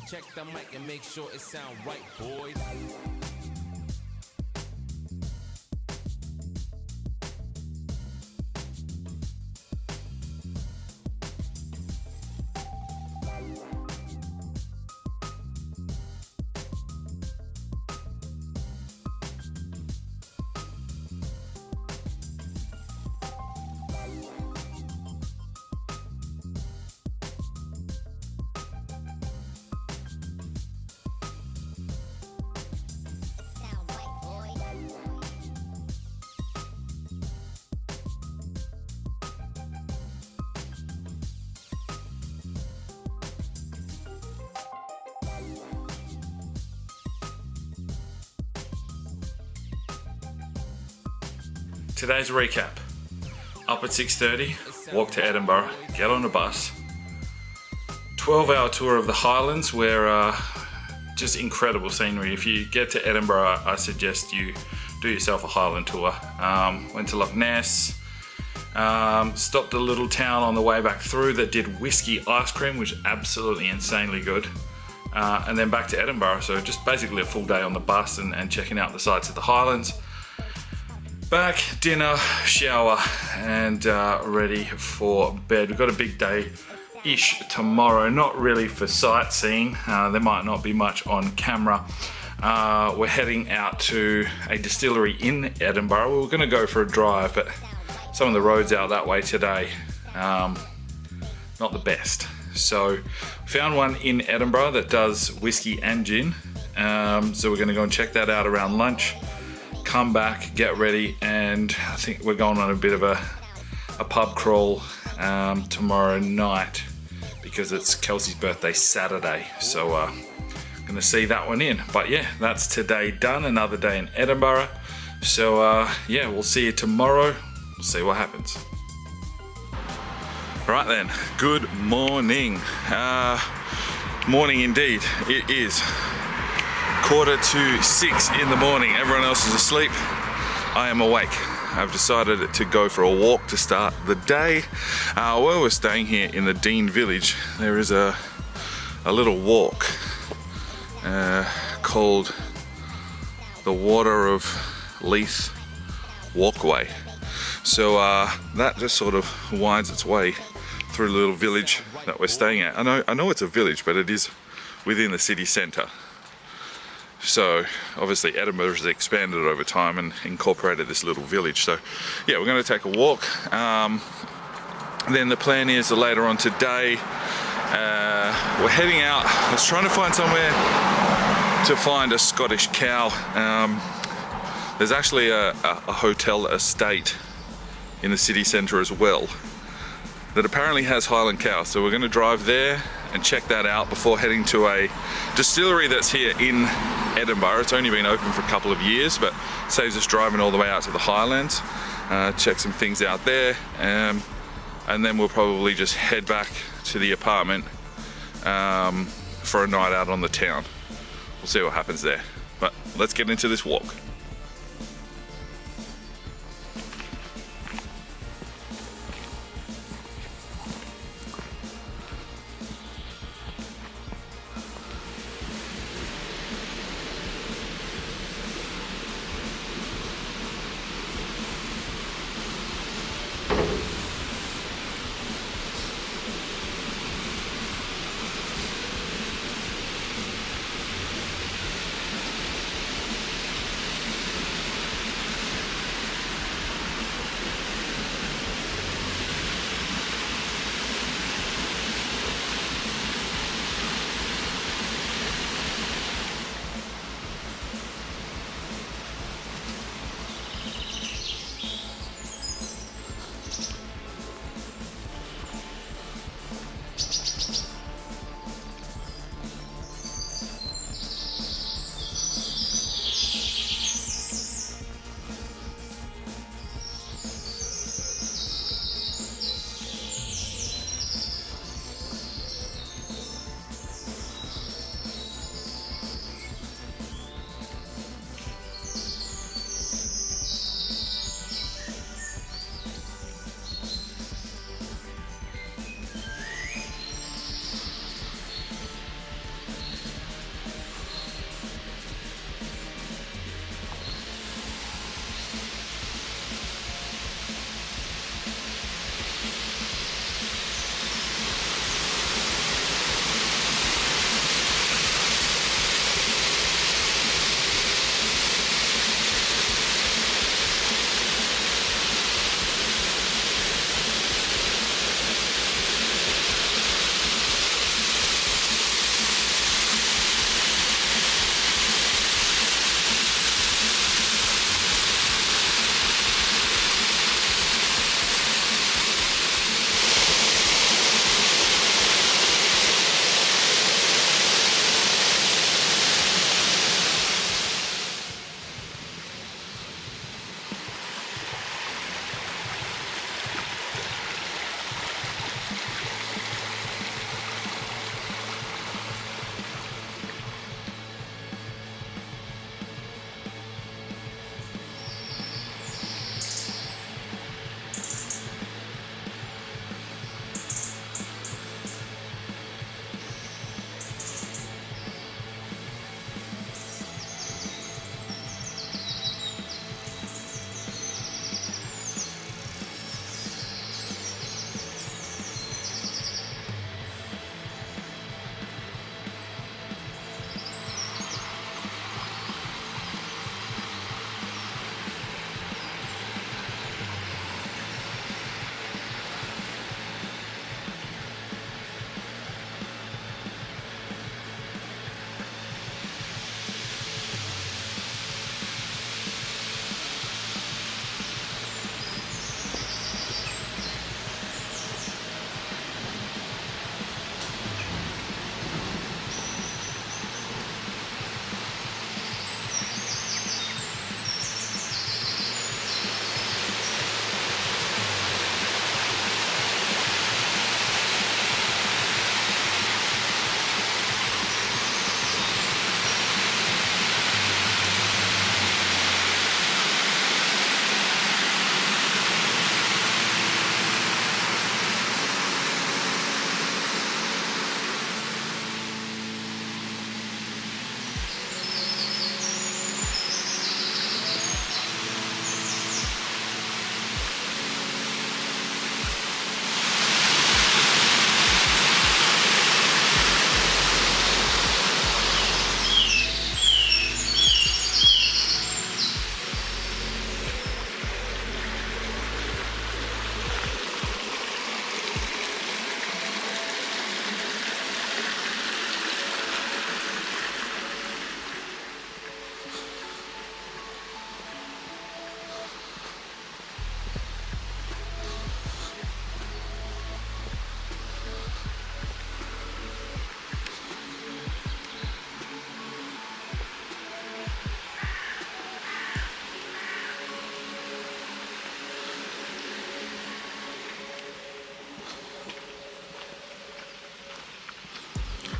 Check the mic and make sure it sound right, boys. Today's recap: up at 6:30, walk to Edinburgh, get on a bus, 12-hour tour of the Highlands, where just incredible scenery. If you get to Edinburgh, I suggest you do yourself a Highland tour. Went to Loch Ness, stopped at a little town on the way back through that did whiskey ice cream, which is absolutely insanely good, and then back to Edinburgh. So just basically a full day on the bus and checking out the sights of the Highlands. Back, dinner, shower, and ready for bed. We've got a big day-ish tomorrow, not really for sightseeing. There might not be much on camera. We're heading out to a distillery in Edinburgh. We were going to go for a drive, but some of the roads out that way today, not the best. So found one in Edinburgh that does whiskey and gin. So we're going to go and check that out around lunch. Come back, get ready, and I think we're going on a bit of a pub crawl tomorrow night because it's Kelsey's birthday Saturday. So I'm going to see that one in. But yeah, that's today done. Another day in Edinburgh. So yeah, we'll see you tomorrow. We'll see what happens. Right then, good morning. Morning indeed, it is. 5:45 in the morning. Everyone else is asleep. I am awake. I've decided to go for a walk to start the day. While we're staying here in the Dean village, there is a little walk called the Water of Leith Walkway. So that just sort of winds its way through the little village that we're staying at. I know it's a village, but it is within the city centre. So obviously Edinburgh has expanded over time and incorporated this little village. So yeah, we're going to take a walk. Then the plan is later on today, we're heading out. I was trying to find somewhere to find a Scottish cow. There's actually a hotel estate in the city centre as well. that apparently has Highland cows. So we're going to drive there and check that out before heading to a distillery that's here in Edinburgh. It's only been open for a couple of years, but saves us driving all the way out to the Highlands. Check some things out there, and then we'll probably just head back to the apartment for a night out on the town. We'll see what happens there, but let's get into this walk.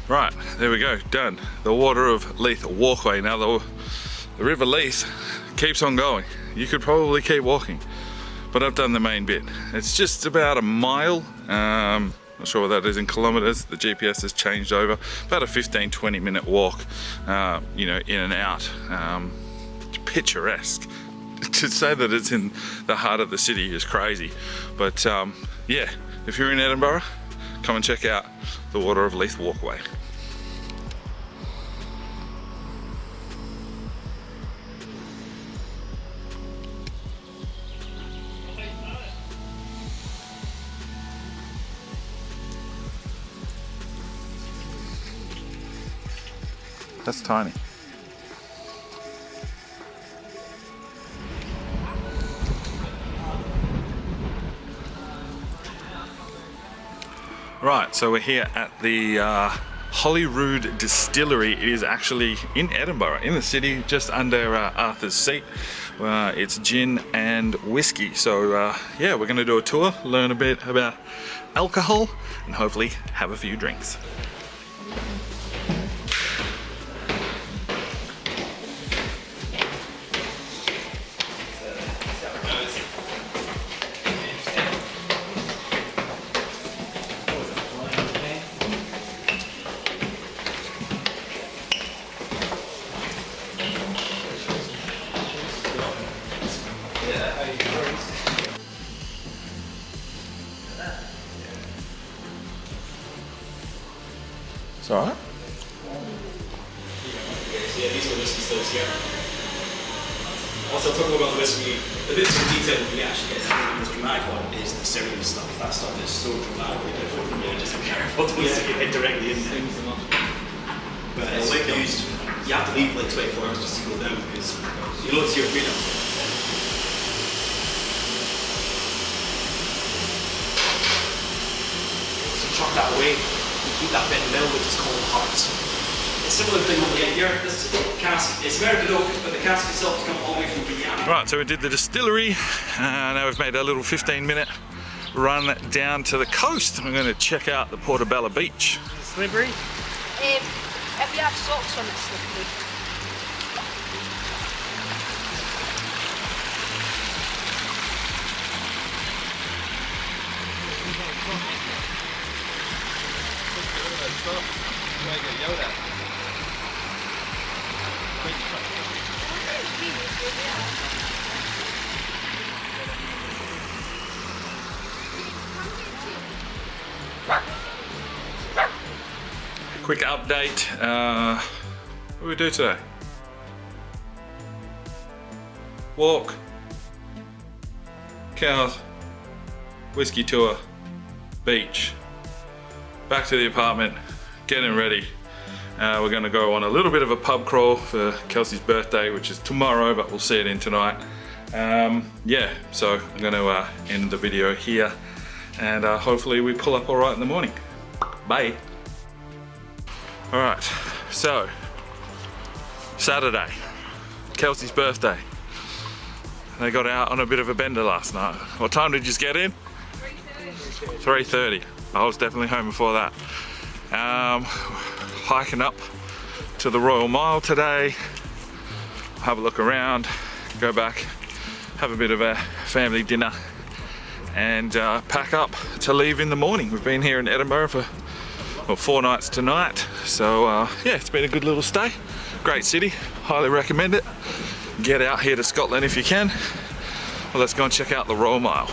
Right, there we go, done. The Water of Leith walkway. Now the River Leith keeps on going. You could probably keep walking, but I've done the main bit. It's just about a mile. Not sure what that is in kilometers. The GPS has changed over. About a 15-20 minute walk, you know, in and out. It's picturesque. To say that it's in the heart of the city is crazy. But yeah, if you're in Edinburgh, come and check out the Water of Leith walkway. That's tiny. Right, so we're here at the Holyrood Distillery. It is actually in Edinburgh, in the city, just under Arthur's Seat. It's gin and whiskey. So yeah, we're going to do a tour, learn a bit about alcohol, and hopefully have a few drinks. It's alright. Yeah, these are the whiskey stills here. Also, talking about the whiskey, the bits of detail we actually get the most dramatic one is the syrup stuff. That stuff is so dramatically different from just a careful to get directly in there. But it's used, you have to leave like 24 hours just to go down because you know it's your freedom. So chuck that away. Keep that bit in the middle, which is called hearts. It's a similar thing over here. This cask, it's American oak, but the cask itself has come all the way from Guyana. Right, so we did the distillery. Now we've made a little 15-minute run down to the coast. We're going to check out the Portobello Beach. Slippery? Have you had socks on it slippery? Quick update. What do we do today? Walk, cows, whiskey tour, beach, back to the apartment, getting ready. We're going to go on a little bit of a pub crawl for Kelsey's birthday, which is tomorrow, but we'll see it in tonight. Yeah, so I'm going to end the video here, and hopefully we pull up all right in the morning. Bye. All right, so Saturday, Kelsey's birthday. They got out on a bit of a bender last night. What time did you get in? 3:30. I was definitely home before that. Hiking up to the Royal Mile today, have a look around, go back, have a bit of a family dinner, and pack up to leave in the morning. We've been here in Edinburgh for 4 nights tonight, so yeah, it's been a good little stay. Great city, highly recommend it. Get out here to Scotland if you can. Well, let's go and check out the Royal Mile.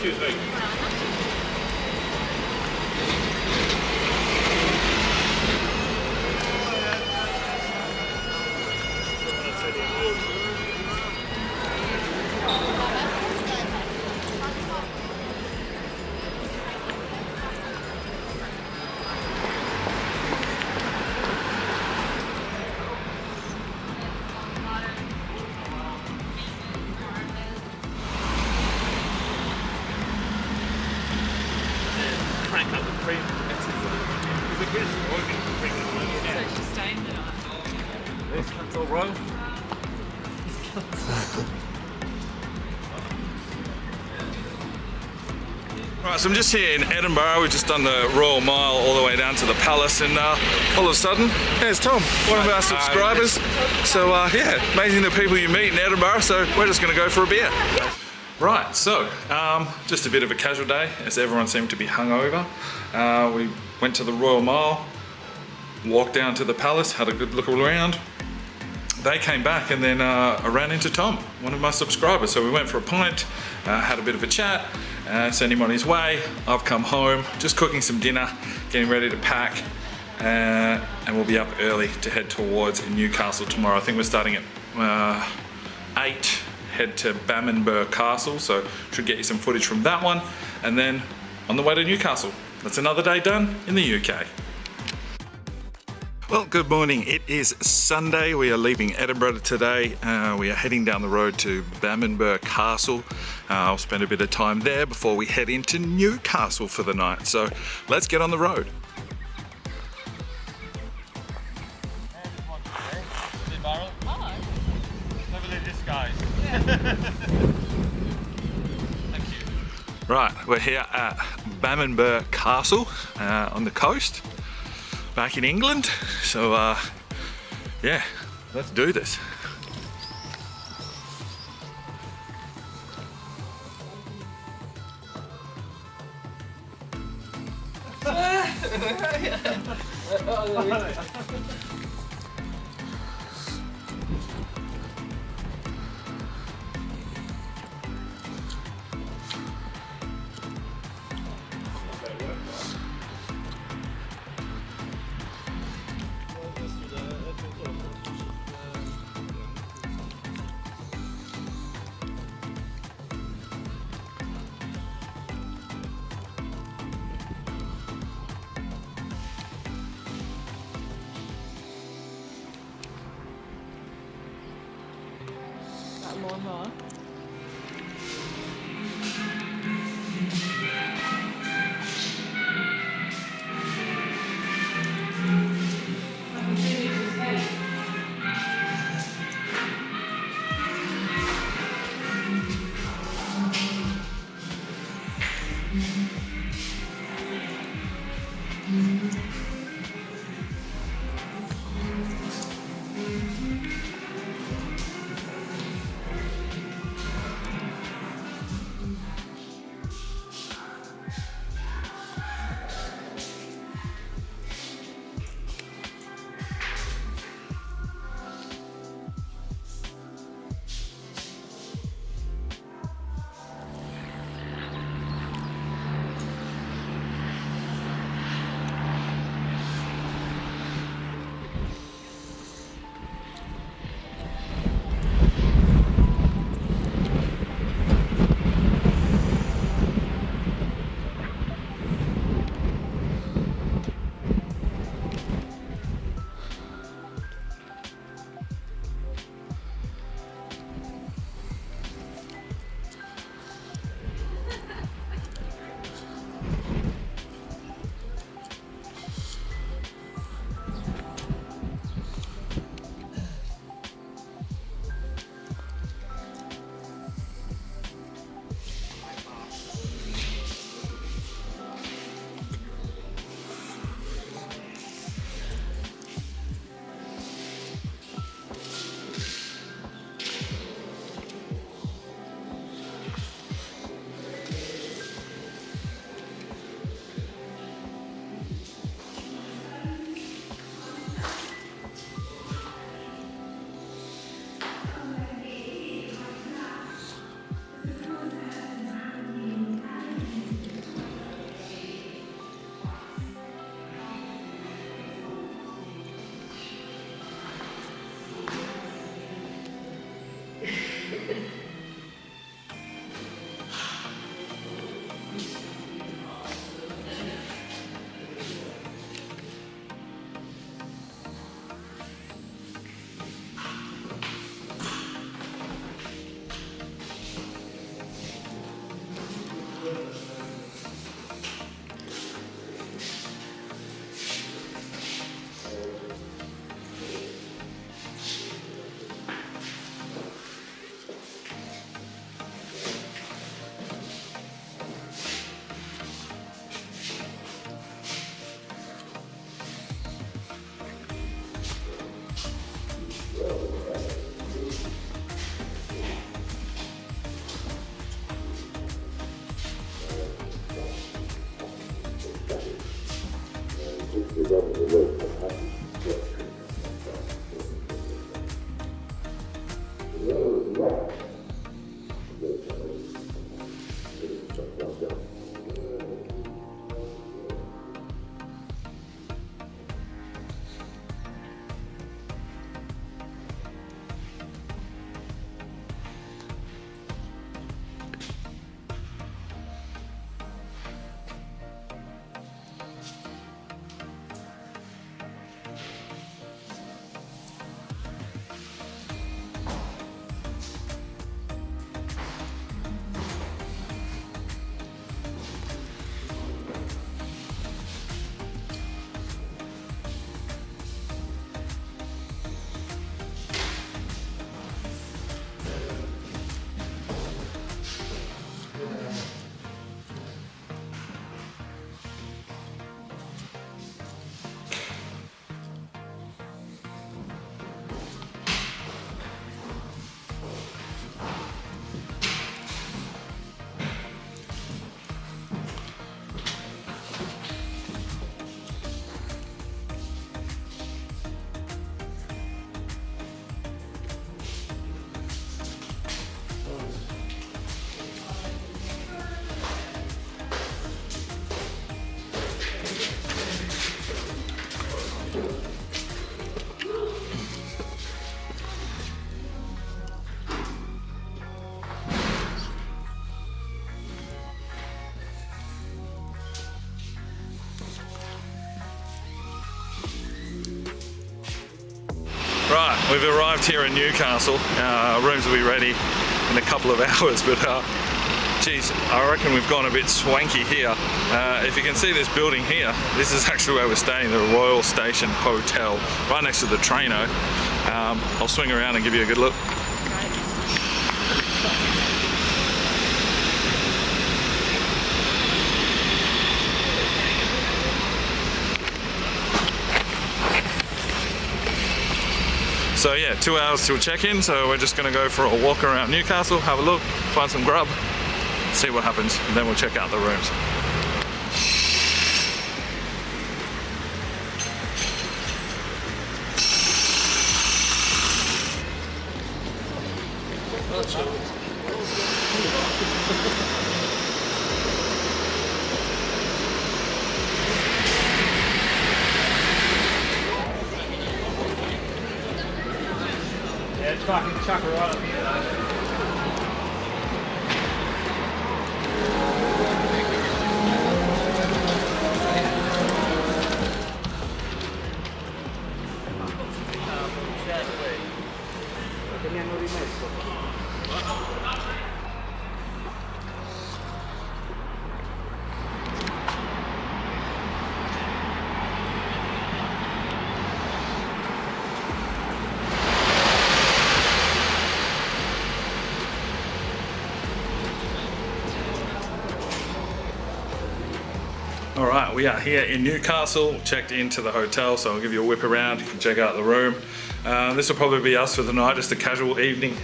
Excuse me. So she's staying the night. That's all wrong. Right, so I'm just here in Edinburgh. We've just done the Royal Mile all the way down to the Palace, and all of a sudden, there's Tom, one of our subscribers. So yeah, amazing the people you meet in Edinburgh, so we're just going to go for a beer. Right, so just a bit of a casual day, as everyone seemed to be hungover. We went to the Royal Mile, walked down to the Palace, had a good look around. They came back, and then I ran into Tom, one of my subscribers. So we went for a pint, had a bit of a chat, sent him on his way. I've come home, just cooking some dinner, getting ready to pack, and we'll be up early to head towards Newcastle tomorrow. I think we're starting at 8, head to Bamburgh Castle, so should get you some footage from that one, and then on the way to Newcastle. That's another day done in the UK. Well, good morning. It is Sunday. We are leaving Edinburgh today. We are heading down the road to Bamburgh Castle. I'll spend a bit of time there before we head into Newcastle for the night. So let's get on the road. Hello. Never leave this, guys. Thank you. Right, we're here at Bamburgh Castle on the coast, back in England. So yeah, let's do this. Lawnmower. Right, we've arrived here in Newcastle. Rooms will be ready in a couple of hours, but geez, I reckon we've gone a bit swanky here. If you can see this building here, this is actually where we're staying, the Royal Station Hotel, right next to the Traino. I'll swing around and give you a good look. So yeah, 2 hours till check-in, so we're just going to go for a walk around Newcastle, have a look, find some grub, see what happens, and then we'll check out the rooms. Yeah, it's fucking chuck right up here. Alright, we are here in Newcastle, checked into the hotel, so I'll give you a whip around, you can check out the room. This will probably be us for the night, just a casual evening.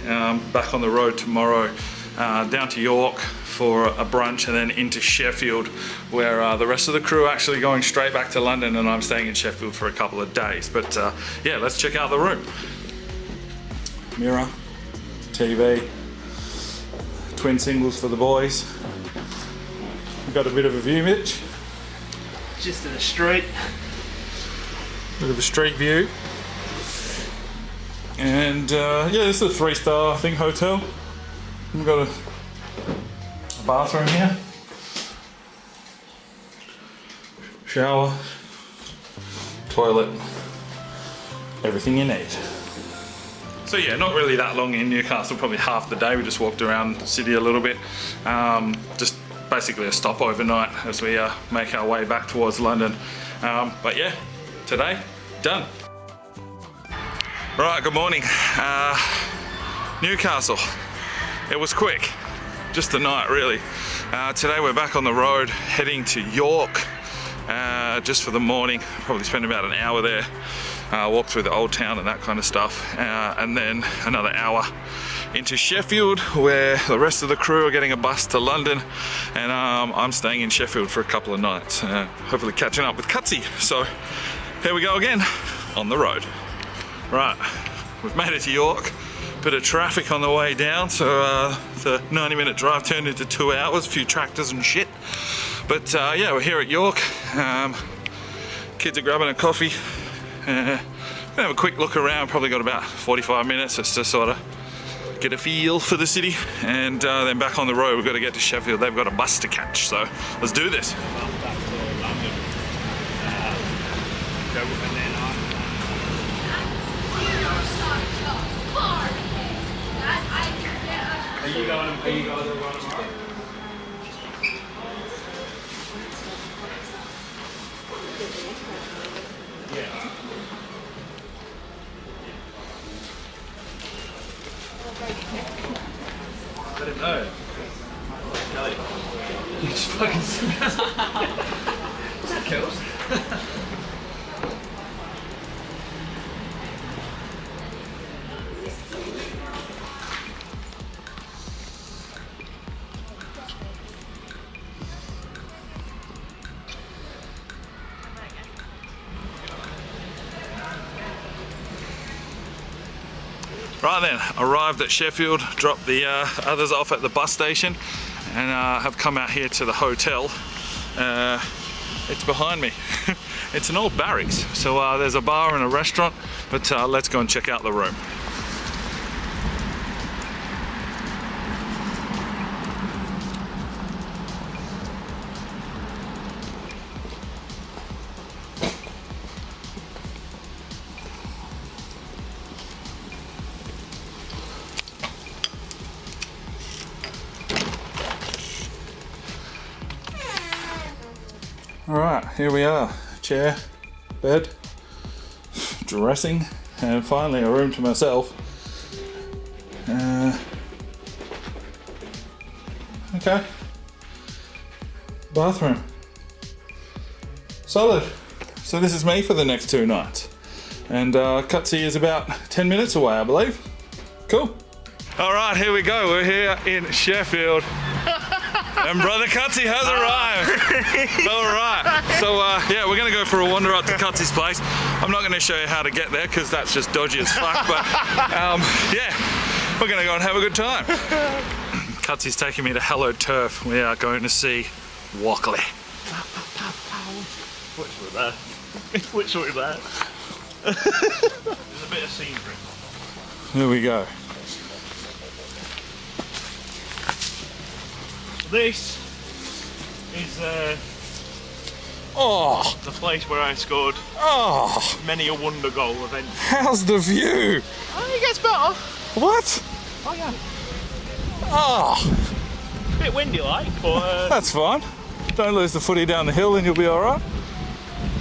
Back on the road tomorrow, down to York for a brunch, and then into Sheffield, where the rest of the crew are actually going straight back to London, and I'm staying in Sheffield for a couple of days. But yeah, let's check out the room. Mirror, TV, twin singles for the boys. We've got a bit of a view, Mitch. Just to the street. Bit of a street view. And yeah, this is a 3-star, I think, hotel. We've got a bathroom here. Shower. Toilet. Everything you need. So yeah, not really that long in Newcastle, probably half the day. We just walked around the city a little bit. Just basically a stop overnight as we make our way back towards London. But yeah, today, done. Right, good morning. Newcastle. It was quick, just the night really. Today we're back on the road, heading to York, just for the morning. Probably spend about an hour there. walk through the old town and that kind of stuff, and then another hour into Sheffield, where the rest of the crew are getting a bus to London, and I'm staying in Sheffield for a couple of nights, hopefully catching up with Cutsy. So here we go again on the road. Right, we've made it to York. Bit of traffic on the way down, so the 90-minute drive turned into 2 hours, a few tractors and shit. But yeah, we're here at York. Kids are grabbing a coffee. Gonna have a quick look around, probably got about 45 minutes just to sort of get a feel for the city, and then back on the road. We've got to get to Sheffield. They've got a bus to catch, so let's do this. Are you going to I didn't know. Kelly. You just fucking Is that kills? Right then, arrived at Sheffield, dropped the others off at the bus station, and have come out here to the hotel. It's behind me. It's an old barracks, so there's a bar and a restaurant, but let's go and check out the room. Alright, here we are. Chair, bed, dressing, and finally a room to myself. Okay. Bathroom. Solid. So this is me for the next 2 nights. And Cutsy is about 10 minutes away, I believe. Cool. Alright, here we go. We're here in Sheffield. And brother Cutsy has arrived. Alright, so yeah, we're gonna go for a wander up to Cutsy's place. I'm not gonna show you how to get there because that's just dodgy as fuck, but yeah, we're gonna go and have a good time. Cutsy's taking me to Hallowed Turf. We are going to see Walkley. Literally there. It's literally there. There's a bit of scenery. Here we go. This is the place where I scored many a wonder goal eventually. How's the view? Oh, it gets better. What? Oh yeah. Oh. A bit windy like, but that's fine. Don't lose the footy down the hill and you'll be alright.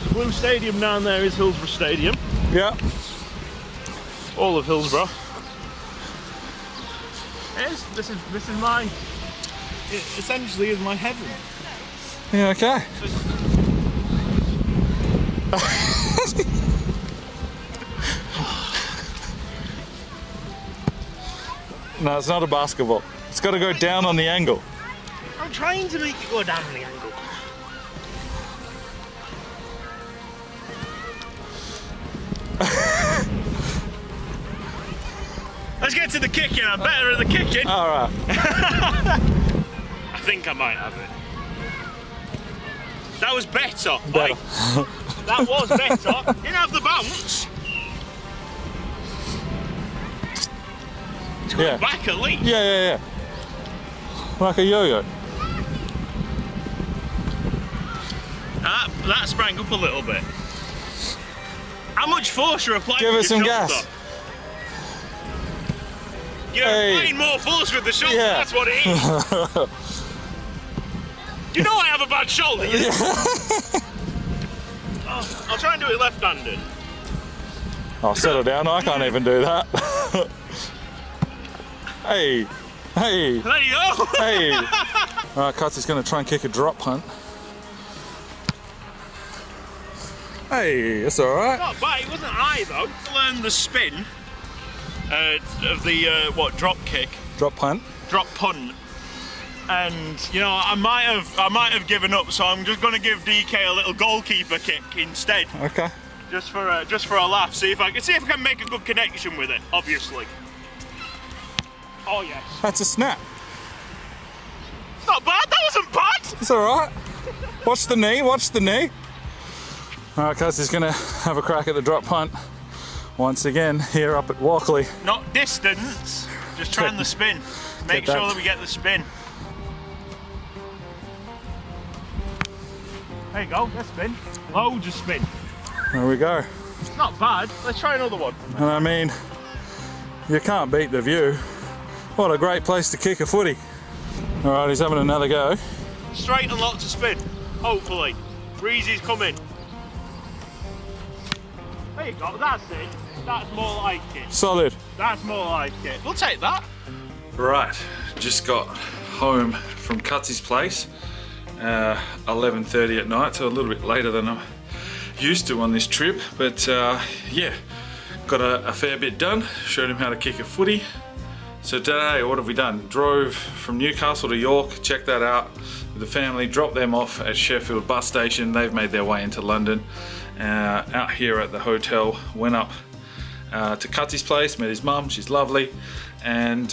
The blue stadium down there is Hillsborough Stadium. Yeah. All of Hillsborough. This is mine. It essentially is my heaven. Yeah, okay. No, it's not a basketball. It's got to go down on the angle. I'm trying to make it go down on the angle. Let's get to the kicking. I'm better at the kicking. All right. I think I might have it. That was better. Better. That was better. Didn't have the bounce. It's going back at least. Yeah. Like a yo-yo. That sprang up a little bit. How much force you're applying? Give with it your some shoulder? gas. You're applying more force with the shoulder, that's what it is. You know I have a bad shoulder. Oh, I'll try and do it left-handed. Oh, settle down, I can't even do that. Hey. There you go. Hey. Alright, Cutsy's going to try and kick a drop punt. Hey, it's alright. Not bad, it wasn't high though. I learned the spin of the drop kick, Drop punt. drop punt, and you know I might have given up. So I'm just going to give DK a little goalkeeper kick instead. Okay. Just for a laugh. See if I can make a good connection with it. Obviously. Oh yes. That's a snap. Not bad. That wasn't bad. It's alright. Watch the knee, watch the knee. Alright, Cassie's gonna have a crack at the drop punt once again here up at Walkley. Not distance, just trying the spin. Make sure that we get the spin. There you go, get spin. Loads of spin. There we go. It's not bad. Let's try another one. And I mean, you can't beat the view. What a great place to kick a footy. Alright, he's having another go. Straight and lots of spin, hopefully. Breezy's coming. There you go, that's it. That's more like it. Solid. That's more like it. We'll take that. Right, just got home from Cutsy's place. 11:30 at night, so a little bit later than I'm used to on this trip. But yeah, got a fair bit done. Showed him how to kick a footy. So today, what have we done? Drove from Newcastle to York, checked that out with the family, dropped them off at Sheffield bus station. They've made their way into London. Out here at the hotel, went up to Cutsy's place, met his mum, she's lovely. And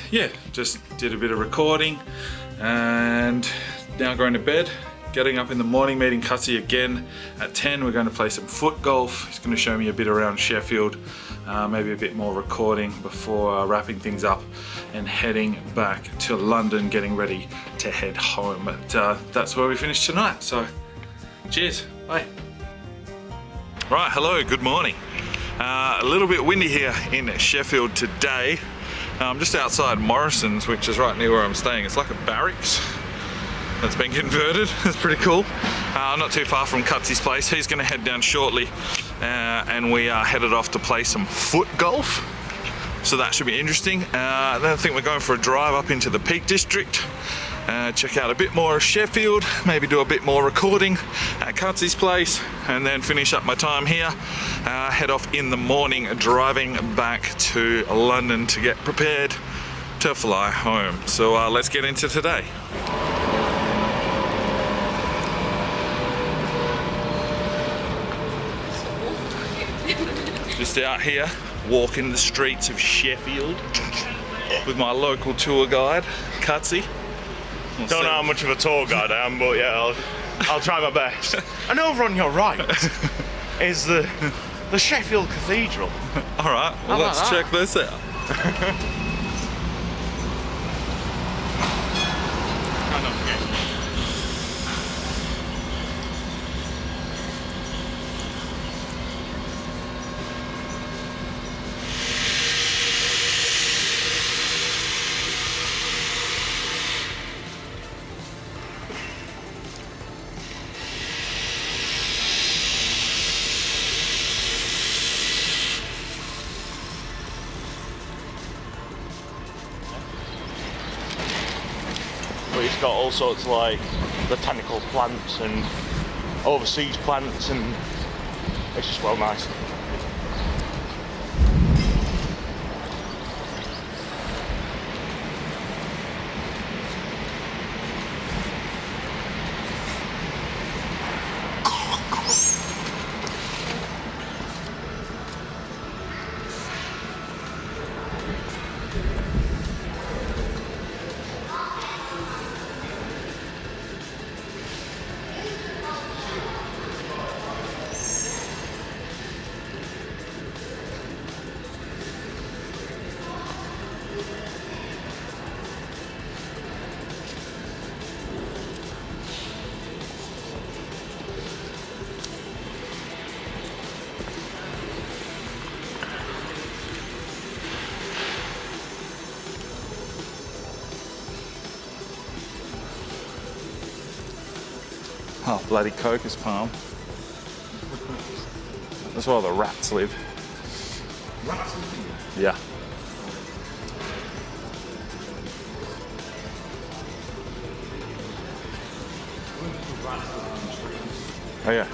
yeah, just did a bit of recording and now going to bed. Getting up in the morning, meeting Cutsy again at 10. We're going to play some foot golf. He's going to show me a bit around Sheffield, maybe a bit more recording before wrapping things up and heading back to London, getting ready to head home. But that's where we finish tonight. So cheers, bye. Right, hello, good morning. A little bit windy here in Sheffield today. I'm just outside Morrison's, which is right near where I'm staying. It's like a barracks that's been converted. It's pretty cool. Not too far from Cutsy's place. He's going to head down shortly, and we are headed off to play some foot golf. So that should be interesting. Then I think we're going for a drive up into the Peak District. Check out a bit more of Sheffield, maybe do a bit more recording at Cutsy's place, and then finish up my time here. Head off in the morning, driving back to London to get prepared to fly home. So let's get into today. Just out here, walking the streets of Sheffield with my local tour guide, Cutsy. Don't know how much of a tour guide I am, but yeah, I'll try my best. And over on your right is the Sheffield Cathedral. All right, well, let's check this out. But it's got all sorts of like botanical plants and overseas plants, and it's just well nice. Oh, bloody Cocos Palm. That's where all the rats live. Rats? Yeah. Oh yeah.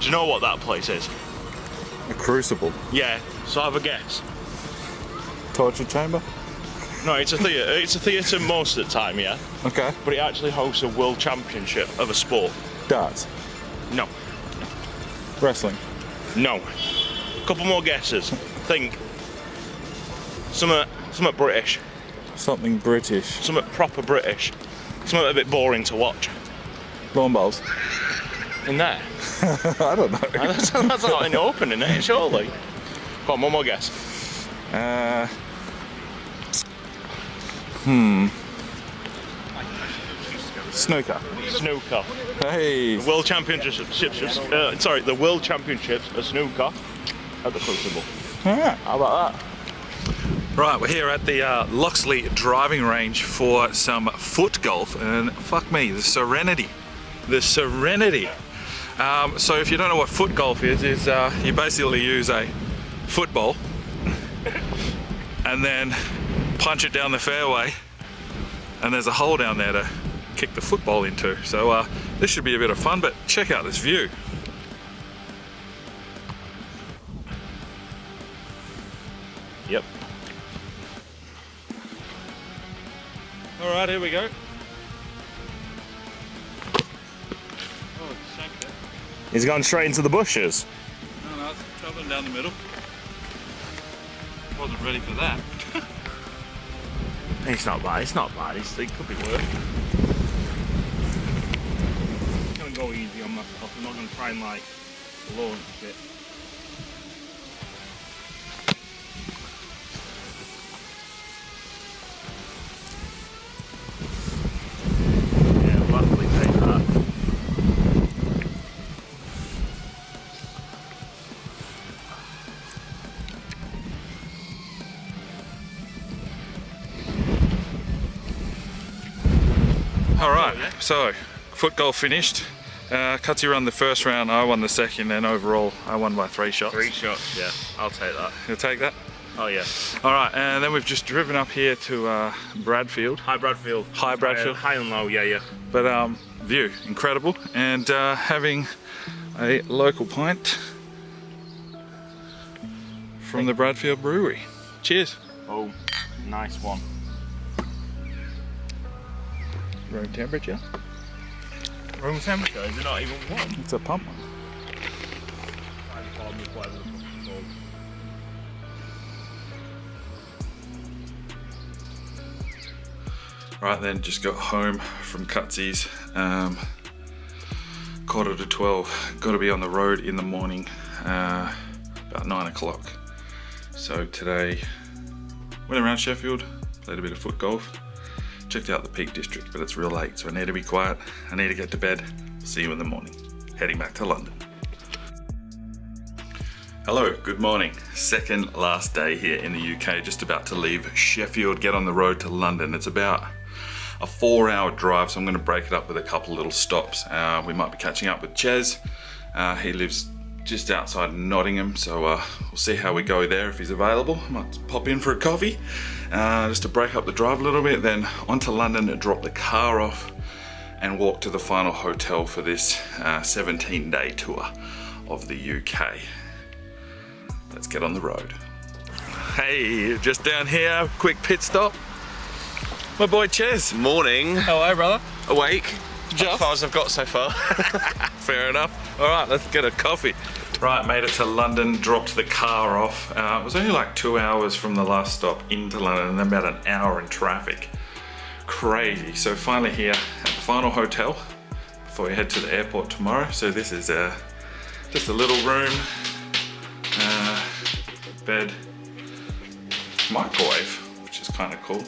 Do you know what that place is? A crucible. Yeah, so have a guess. Torture chamber? No, it's a theatre. It's a theatre most of the time, yeah? Okay. But it actually hosts a world championship of a sport. Darts? No. Wrestling? No. Couple more guesses. Think. Something British. Something British. Something proper British. Something a bit boring to watch. Lawn bowls? In there? I don't know. That's not in the open, isn't it? Surely. Come on, one more guess. Snooker. Snooker. Hey. The World Championships. The World Championships of snooker at the Crucible. Alright. How about that? Right, we're here at the Loxley driving range for some foot golf, and fuck me, the Serenity. The Serenity. So if you don't know what foot golf is you basically use a football and then punch it down the fairway, and there's a hole down there to kick the football into. So this should be a bit of fun, but check out this view. Yep. Alright, here we go. Oh, it's sank there. He's gone straight into the bushes. No, it's travelling down the middle. Wasn't ready for that. It's not bad, it could be worse. I'm gonna go easy on myself, I'm not gonna try and like launch it. Yeah, we'll happily take that. Alright, so foot golf finished. Cutsy run the first round, I won the second, and overall I won by 3 shots. 3 shots, yeah, I'll take that. You'll take that? Oh yeah. Alright, and then we've just driven up here to Bradfield. High Bradfield. High Bradfield. High and low, yeah. But view, incredible, and having a local pint from the Bradfield Brewery. Cheers. Oh, nice one. Room temperature. Room temperature, is it not even warm? It's a pump. Right then, just got home from Cutsy's. 11:45. Got to be on the road in the morning, about 9 o'clock. So today, went around Sheffield, played a bit of foot golf. Checked out the Peak District, but it's real late, so I need to be quiet. I need to get to bed. See you in the morning. Heading back to London. Hello, good morning. Second last day here in the UK, just about to leave Sheffield, get on the road to London. It's about a 4-hour drive, so I'm going to break it up with a couple little stops. We might be catching up with Chaz. He lives just outside Nottingham, so we'll see how we go there if he's available. I might pop in for a coffee just to break up the drive a little bit, then on to London to drop the car off and walk to the final hotel for this 17-day tour of the UK. Let's get on the road. Hey, just down here, quick pit stop. My boy Chaz. Morning. How are you, brother? Awake. Just? As far as I've got so far. Fair enough. All right, let's get a coffee. Right, made it to London, dropped the car off. It was only like 2 hours from the last stop into London and then about an hour in traffic. Crazy. So finally here at the final hotel before we head to the airport tomorrow. So this is just a little room, bed, microwave, which is kind of cool.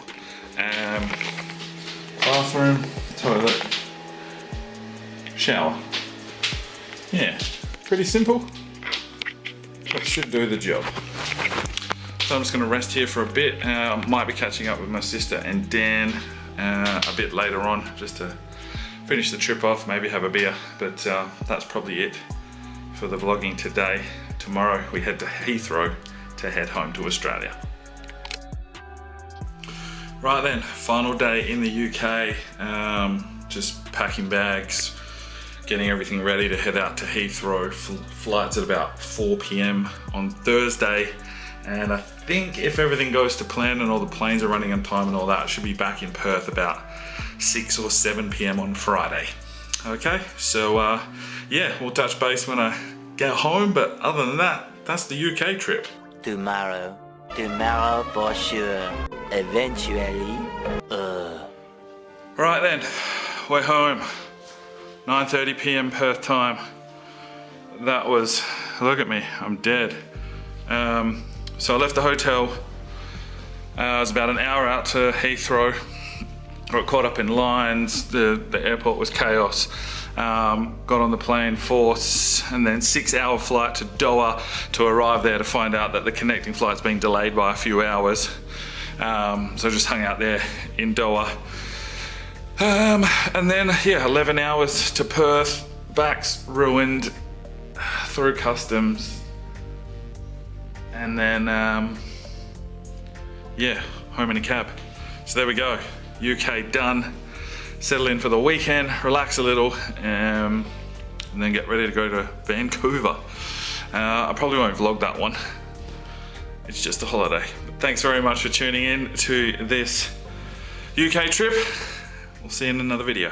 Bathroom, toilet, shower. Yeah, pretty simple, but should do the job. So I'm just going to rest here for a bit. Might be catching up with my sister and Dan a bit later on, just to finish the trip off, maybe have a beer, but that's probably it for the vlogging today. Tomorrow we head to Heathrow to head home to Australia. Right then, final day in the UK, just packing bags, getting everything ready to head out to Heathrow. Flight's at about 4 p.m. on Thursday, and I think if everything goes to plan and all the planes are running on time and all that, I should be back in Perth about 6 or 7 p.m. on Friday. Okay, so yeah, we'll touch base when I get home, but other than that, that's the UK trip. Tomorrow for sure. Eventually. Right then, we're home. 9:30 p.m. Perth time. That was, look at me, I'm dead. So I left the hotel. I was about an hour out to Heathrow. Got caught up in lines. The airport was chaos. Got on the plane and then 6-hour flight to Doha to arrive there to find out that the connecting flight's been delayed by a few hours. So I just hung out there in Doha. And then, yeah, 11 hours to Perth, back's ruined, through customs, and then, yeah, home in a cab. So there we go, UK done. Settle in for the weekend, relax a little, and then get ready to go to Vancouver. I probably won't vlog that one. It's just a holiday. But thanks very much for tuning in to this UK trip. We'll see you in another video.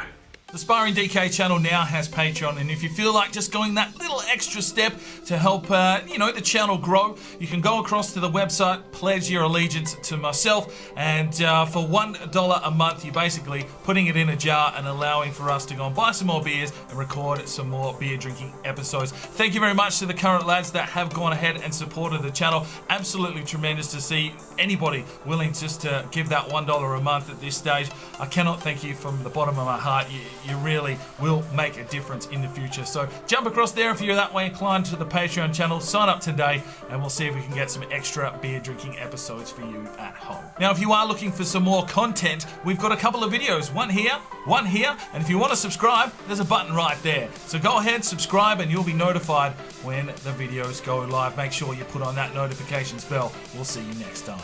The Sparring DK channel now has Patreon, and if you feel like just going that little extra step to help, the channel grow, you can go across to the website, pledge your allegiance to myself, and for $1 a month, you're basically putting it in a jar and allowing for us to go and buy some more beers and record some more beer drinking episodes. Thank you very much to the current lads that have gone ahead and supported the channel. Absolutely tremendous to see anybody willing just to give that $1 a month at this stage. I cannot thank you from the bottom of my heart. You really will make a difference in the future. So jump across there if you're that way inclined to the Patreon channel, sign up today, and we'll see if we can get some extra beer drinking episodes for you at home. Now, if you are looking for some more content, we've got a couple of videos, one here, and if you want to subscribe, there's a button right there. So go ahead, subscribe, and you'll be notified when the videos go live. Make sure you put on that notifications bell. We'll see you next time.